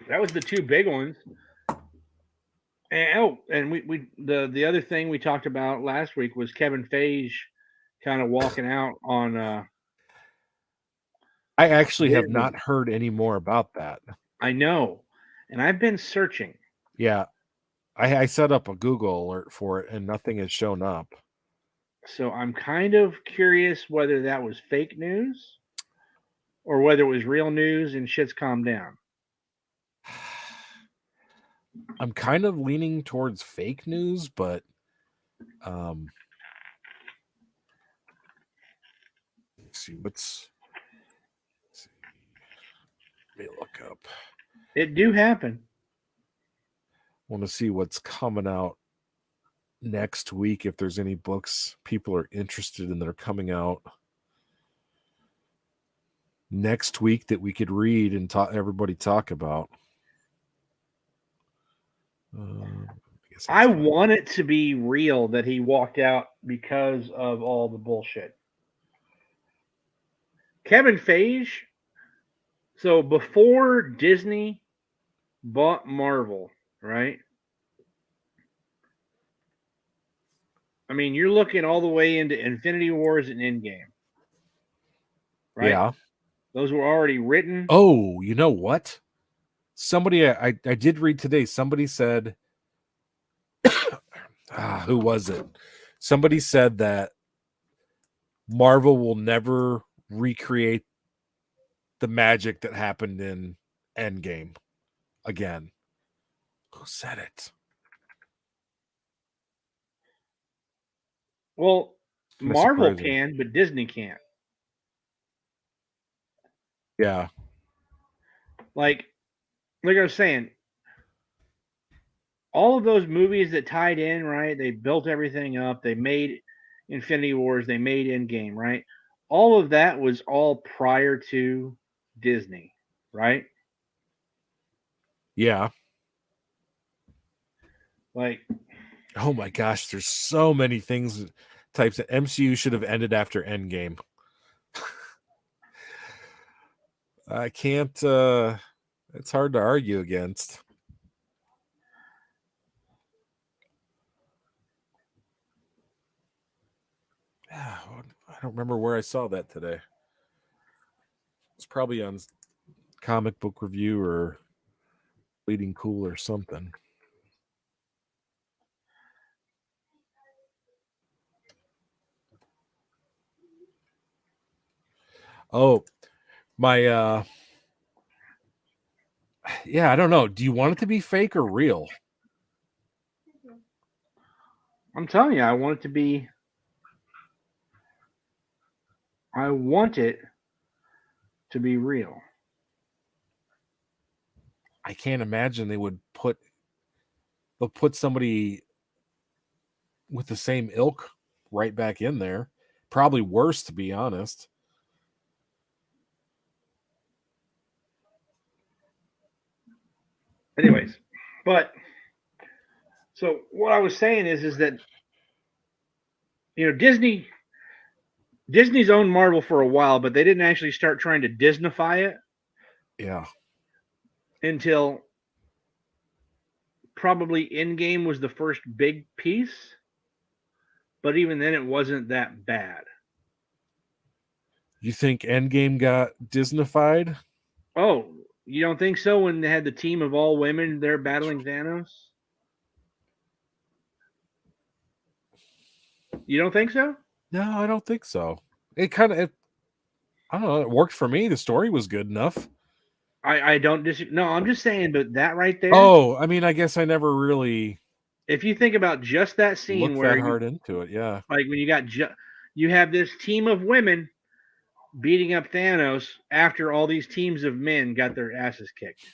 That was the two big ones. And we the other thing we talked about last week was Kevin Feige kind of walking out on. I actually have not heard any more about that. I know, and I've been searching. Yeah, I set up a Google alert for it, and nothing has shown up. So I'm kind of curious whether that was fake news or whether it was real news and shit's calmed down. I'm kind of leaning towards fake news, but let's see. Let me look up. It do happen. Want to see what's coming out next week, if there's any books people are interested in that are coming out next week that we could read and everybody talk about. I want it to be real that he walked out because of all the bullshit. Kevin Feige, so before Disney bought Marvel, right? I mean, you're looking all the way into Infinity Wars and Endgame. Right? Yeah. Those were already written. Oh, you know what? Somebody I did read today, somebody said who was it? Somebody said that Marvel will never recreate the magic that happened in Endgame again. Who said it? Well, Marvel can, but Disney can't. Yeah. Like I was saying, all of those movies that tied in, right? They built everything up. They made Infinity Wars. They made Endgame, right? All of that was all prior to Disney, right? Yeah. Like, oh my gosh, there's so many things, types that MCU should have ended after Endgame. I can't. It's hard to argue against. I don't remember where I saw that today. It's probably on Comic Book Review or Bleeding Cool or something. Oh, my yeah, I don't know. Do you want it to be fake or real? I'm telling you, I want it to be. I want it to be real. I can't imagine they'll put somebody with the same ilk right back in there. Probably worse, to be honest. Anyways, but so what I was saying is that Disney's owned Marvel for a while, but they didn't actually start trying to Disneyfy it. Yeah. Until probably Endgame was the first big piece. But even then, it wasn't that bad. You think Endgame got Disneyfied? Oh, you don't think so? When they had the team of all women there battling Thanos, you don't think so? No, I don't think so. It kind of, I don't know. It worked for me. The story was good enough. I don't disagree. No, I'm just saying, but that right there. Oh, I mean, I guess I never really. If you think about just that scene looked where that hard into it, yeah. Like when you have this team of women beating up Thanos after all these teams of men got their asses kicked.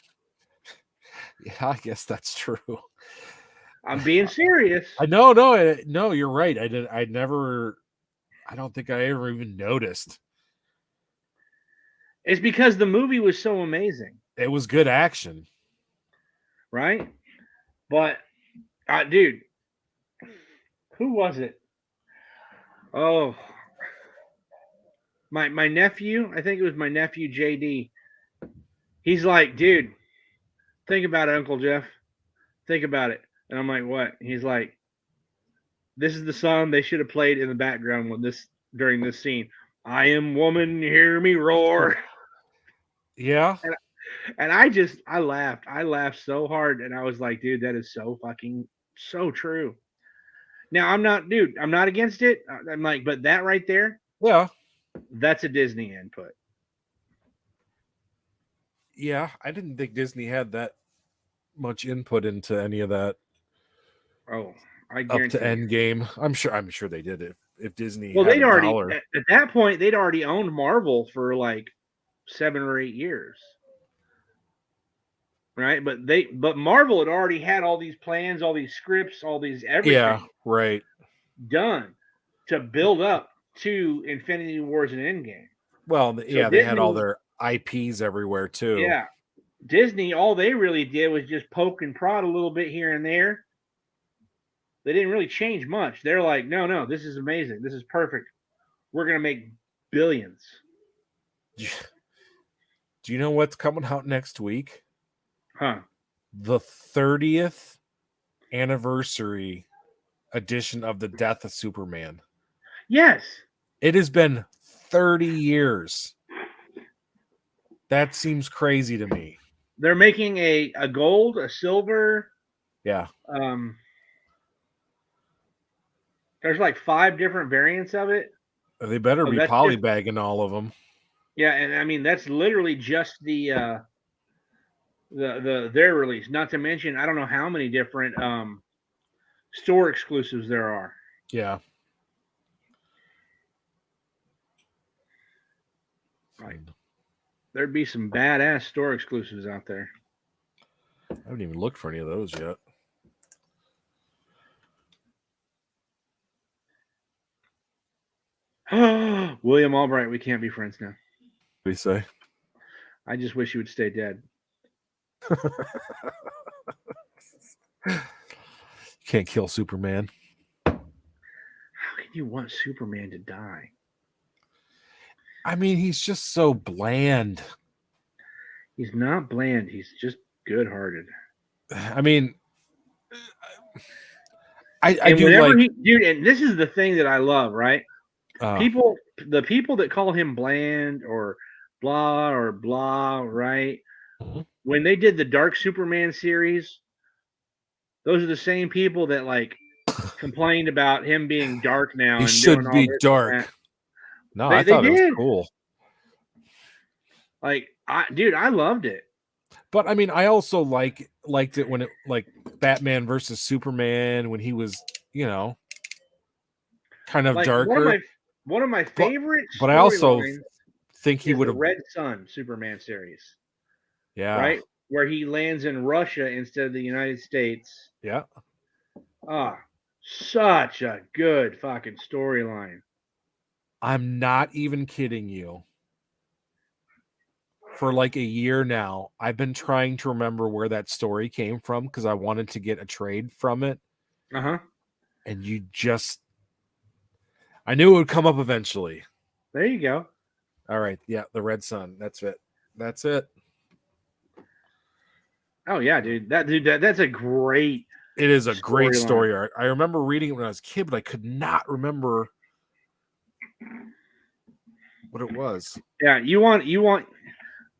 Yeah, I guess that's true. I'm being serious. No, you're right. I don't think I ever even noticed. It's because the movie was so amazing. It was good action. Right? But, dude, who was it? Oh, my nephew, I think it was my nephew, JD. He's like, dude, think about it, Uncle Jeff. Think about it. And I'm like, what? He's like, this is the song they should have played in the background during this scene. I am woman, hear me roar. Yeah. And I laughed. I laughed so hard. And I was like, dude, that is so fucking, so true. Now, I'm not against it. I'm like, but that right there, yeah, that's a Disney input. Yeah, I didn't think Disney had that much input into any of that. Oh, I up guarantee to Endgame. I'm sure they did it. If Disney well, had they'd a already dollar. at that point they'd already owned Marvel for like 7 or 8 years. Right? But Marvel had already had all these plans, all these scripts, all these everything. Yeah, right. Done to build up to Infinity Wars and Endgame. Well, yeah, they had all their IPs everywhere too. Yeah. Disney, all they really did was just poke and prod a little bit here and there. They didn't really change much. They're like, no, this is amazing. This is perfect. We're going to make billions. Do you know what's coming out next week? Huh. The 30th anniversary edition of The Death of Superman. Yes. It has been 30 years. That seems crazy to me. They're making a gold, a silver. Yeah. There's like 5 different variants of it. They better be polybagging all of them. Yeah, and I mean that's literally just their release. Not to mention, I don't know how many different store exclusives there are. Yeah. Right. There'd be some badass store exclusives out there. I haven't even looked for any of those yet. William Albright, we can't be friends now. What do you say? I just wish you would stay dead. Can't kill Superman. How can you want Superman to die? I mean, he's just so bland. He's not bland. He's just good-hearted. I mean, I And do whenever like, dude, and this is the thing that I love, right? uh, The people that call him bland or blah, right? When they did the Dark Superman series, those are the same people that like complained about him being dark now he and doing should all be this and that. dark. No, I They thought it was did. cool. Like I loved it. But I mean, I also liked it when it like Batman versus Superman when he was, you know, kind of Like darker. one of my But favorite but I also storylines think he is would the have, Red Sun Superman series, yeah, right? Where he lands in Russia instead of the United States. yeah. Ah, such a good fucking storyline. I'm not even kidding you. For like a year now, I've been trying to remember where that story came from because I wanted to get a trade from it. Uh-huh. And I knew it would come up eventually. There you go. All right. Yeah. The Red Sun. That's it. That's it. Oh yeah, dude. That's a great It is a great storyline. story arc. I remember reading it when I was a kid, but I could not remember what it was. Yeah, you want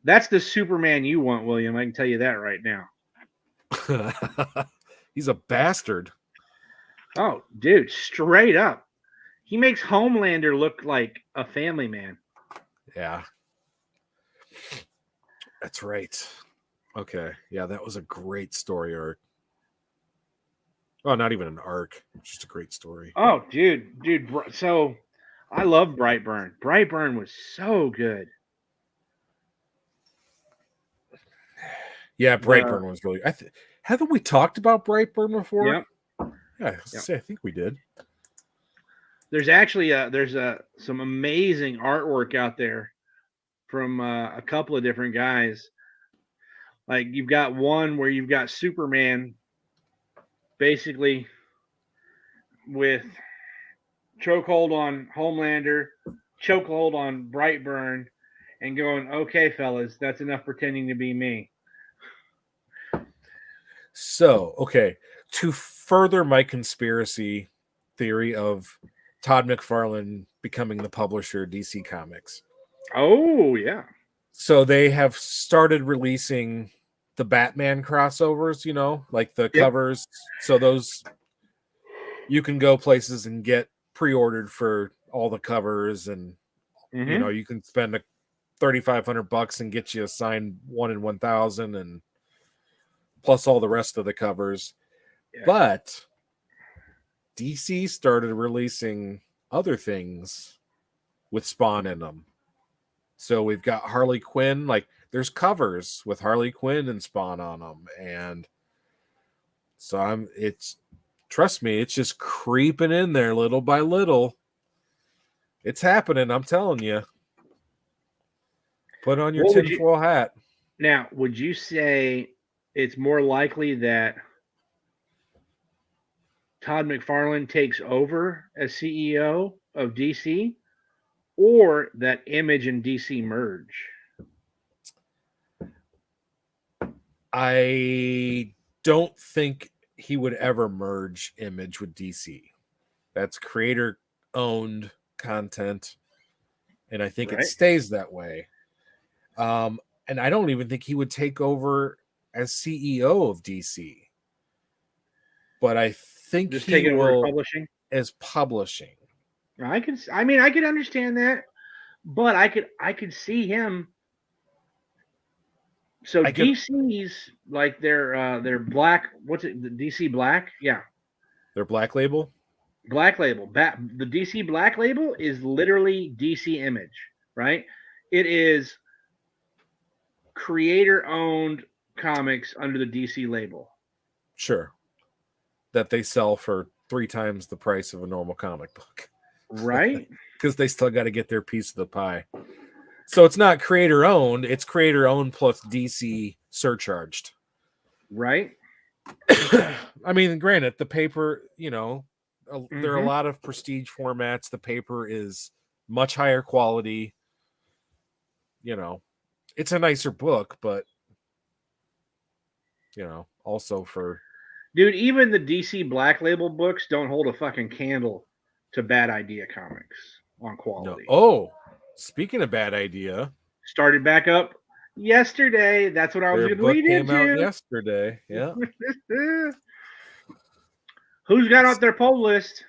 that's the Superman you want, William. I can tell you that right now. He's a bastard. Oh, dude, straight up. He makes Homelander look like a family man. Yeah. That's right. Okay. Yeah, that was a great story arc. Oh, not even an arc. Just a great story. Oh, dude. So I love Brightburn. Brightburn was so good. Yeah, Brightburn was really. Haven't we talked about Brightburn before? Yep. Yeah, I think we did. There's actually some amazing artwork out there from a couple of different guys. Like you've got one where you've got Superman basically with chokehold on Homelander, chokehold on Brightburn, and going, "Okay, fellas, that's enough pretending to be me." So, okay, to further my conspiracy theory of Todd McFarlane becoming the publisher of DC Comics. Oh yeah. So they have started releasing the Batman crossovers, like the covers. So those you can go places and get pre-ordered for all the covers, and you can spend $3,500 and get you a signed 1 in 1,000 and plus all the rest of the covers. Yeah. But DC started releasing other things with Spawn in them. So we've got Harley Quinn, like there's covers with Harley Quinn and Spawn on them. And so trust me, it's just creeping in there little by little. It's happening, I'm telling you. Put on your tinfoil hat. Now, would you say it's more likely that Todd McFarlane takes over as CEO of DC, or that Image and DC merge? I don't think he would ever merge Image with DC. That's creator owned content, and I think it stays that way. And I don't even think he would take over as CEO of DC. But I think just he will publishing. As publishing. I could understand that, but I could see him. So DC's like their black. What's it? The DC Black? Yeah. Their Black Label. Black Label. The DC Black Label is literally DC Image, right? It is creator-owned comics under the DC label. Sure. That they sell for 3 times the price of a normal comic book. Right? Because they still got to get their piece of the pie. So it's not creator-owned. It's creator-owned plus DC surcharged. Right? I mean, granted, the paper, there are a lot of prestige formats. The paper is much higher quality, it's a nicer book, but also for dude, even the DC Black Label books don't hold a fucking candle to Bad Idea Comics on quality. Oh, speaking of Bad Idea, started back up yesterday. That's what I was their going to book lead came out into. yesterday. Yeah. Who's got out their poll list?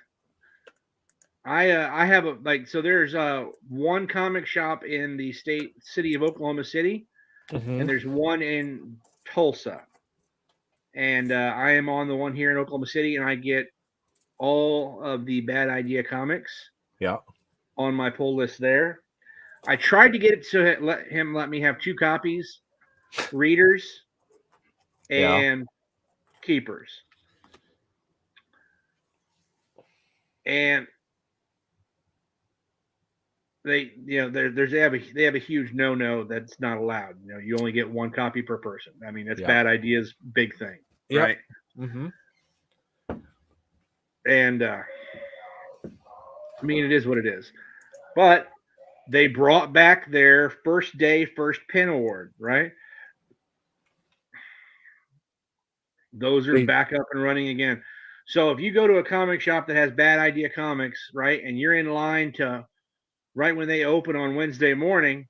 I have so there's one comic shop in the city of Oklahoma City, and there's one in Tulsa, and I am on the one here in Oklahoma City, and I get all of the Bad Idea comics on my poll list there. I tried to get it to let me have 2 copies, readers and keepers, and they they have a huge no that's not allowed. You only get 1 copy per person. I mean, that's Bad Idea's big thing, right? And I mean, it is what it is. But they brought back their first day first pin award, right? Those are back up and running again. So if you go to a comic shop that has Bad Idea comics, right, and you're in line to right when they open on Wednesday morning,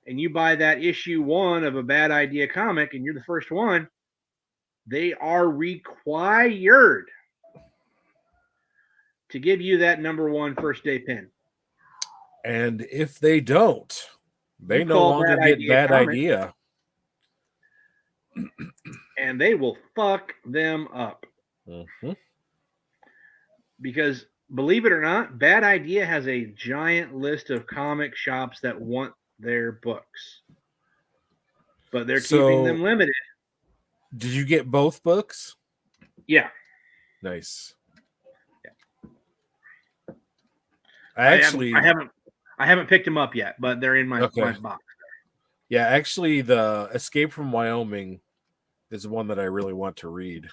and you buy that issue 1 of a Bad Idea comic, and you're the first one, they are required to give you that number 1 first day pin. And if they don't, they no longer get Bad Idea. And they will fuck them up. Because, believe it or not, Bad Idea has a giant list of comic shops that want their books. But they're keeping them limited. Did you get both books? Yeah. Nice. Yeah. I haven't picked them up yet, but they're in my box. Yeah, actually, the Escape from Wyoming is one that I really want to read.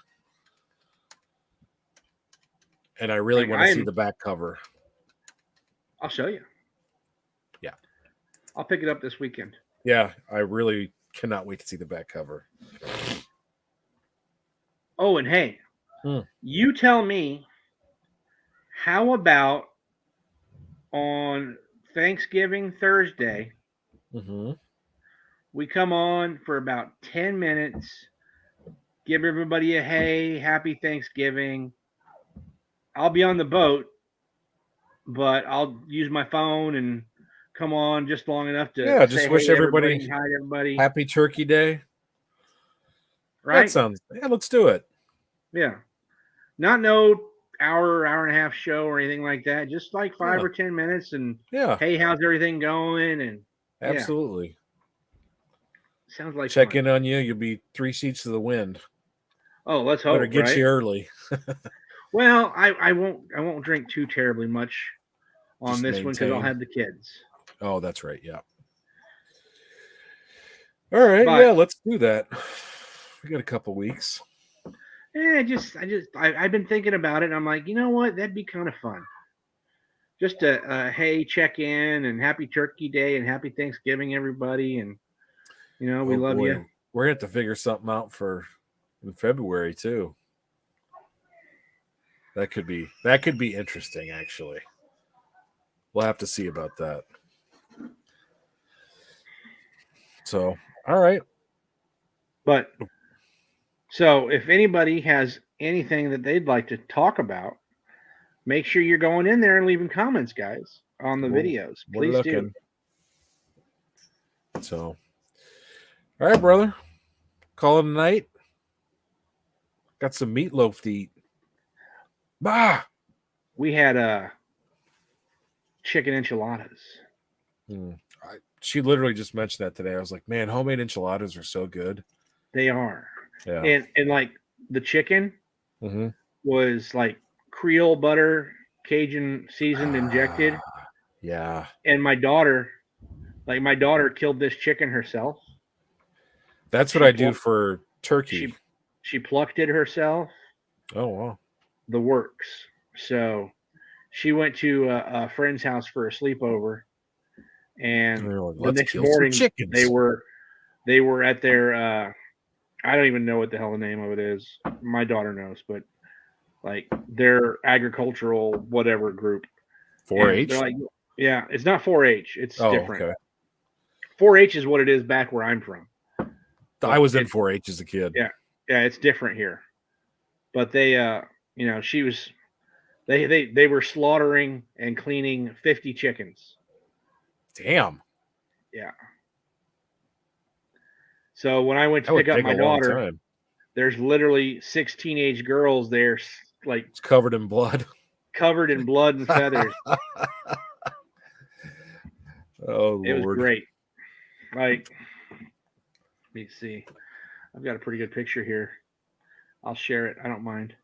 And I really want to see the back cover. I'll show you. Yeah. I'll pick it up this weekend. Yeah, I really cannot wait to see the back cover. Oh, and hey, you tell me, how about on Thanksgiving Thursday, we come on for about 10 minutes, give everybody a hey, happy Thanksgiving. I'll be on the boat, but I'll use my phone and come on just long enough to just wish everybody hi to everybody. Happy Turkey Day. Right? Let's do it. Yeah. Not no hour and a half show or anything like that. Just like 5 or 10 minutes and hey, how's everything going? And absolutely. Sounds like check in on you. You'll be 3 seats to the wind. Oh, let's hope. Better get you early. Well, I won't drink too terribly much on this one because I'll have the kids. Oh, that's right. Yeah. All right. Let's do that. We got a couple weeks. Yeah, I've been thinking about it. And I'm like, you know what? That'd be kind of fun. Just hey, check in and happy Turkey Day and happy Thanksgiving, everybody. And we love you. We're gonna have to figure something out in February too. That could be interesting, actually. We'll have to see about that. So, all right. But so if anybody has anything that they'd like to talk about, make sure you're going in there and leaving comments, guys, on the videos. Please do. So, all right, brother. Call it a night. Got some meatloaf to eat. Bah! We had chicken enchiladas. She literally just mentioned that today. I was like, man, homemade enchiladas are so good. They are. Yeah. And like the chicken was like Creole butter, Cajun seasoned, injected. Yeah. And my daughter killed this chicken herself. That's what I do for turkey. She plucked it herself. Oh, wow. The works. So she went to a friend's house for a sleepover, And like, the next morning they were at their I don't even know what the hell the name of it is. My daughter knows, but like their agricultural whatever group. 4-H? They're like, yeah, it's not 4-H. It's different. Okay. 4-H is what it is back where I'm from. I was in 4-H as a kid. Yeah, it's different here. But they, she was, they were slaughtering and cleaning 50 chickens. Damn. Yeah. So when I went to pick up my daughter, there's literally 6 teenage girls there, like it's covered in blood. Covered in blood and feathers. Oh, it Lord. was great. Like, let me see. I've got a pretty good picture here. I'll share it. I don't mind.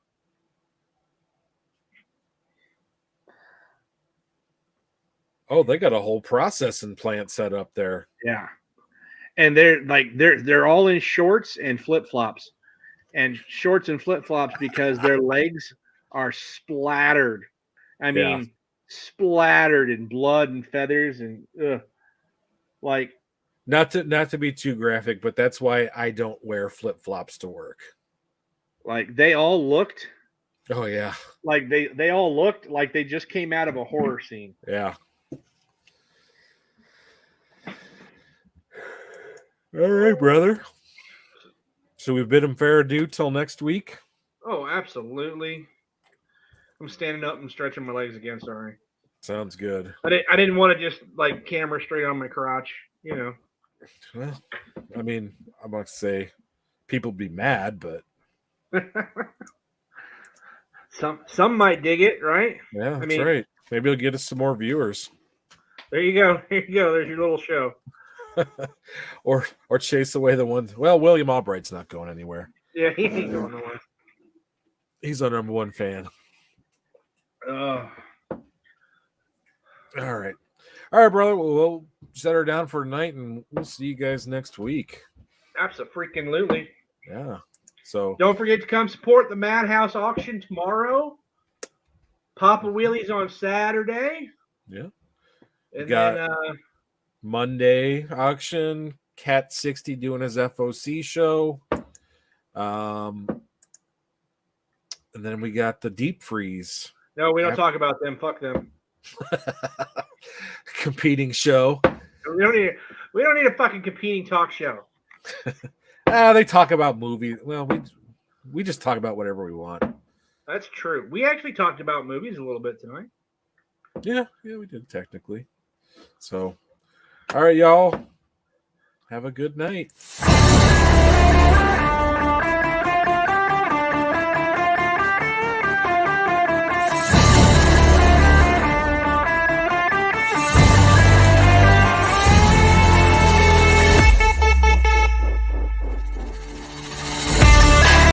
Oh, they got a whole processing plant set up there. Yeah. And they're all in shorts and flip-flops. And shorts and flip-flops because their legs are splattered. I mean, splattered in blood and feathers and like not to be too graphic, but that's why I don't wear flip-flops to work. Like they all looked. Oh yeah. Like they all looked like they just came out of a horror scene. Yeah. All right, brother. So we bid him fair adieu till next week? Oh, absolutely. I'm standing up and stretching my legs again, sorry. Sounds good. I didn't want to just like camera straight on my crotch, you know. Well, I mean, I'm about to say people be mad, but some might dig it, right? Yeah, that's right. Maybe it'll get us some more viewers. There you go. Here you go. There's your little show. or chase away the ones. Well, William Albright's not going anywhere. Yeah, he ain't going nowhere. He's our number one fan. All right, brother. We'll set her down for tonight, and we'll see you guys next week. Absolutely. Yeah. So don't forget to come support the MadHouse auction tomorrow. Papa Wheelies on Saturday. Yeah. And then Monday auction. Cat 60 doing his FOC show. And then we got the deep freeze. No, we don't talk about them. Fuck them. Competing show. We don't need a fucking competing talk show. They talk about movies. Well, we just talk about whatever we want. That's true. We actually talked about movies a little bit tonight. Yeah, we did technically. So, all right, y'all. Have a good night.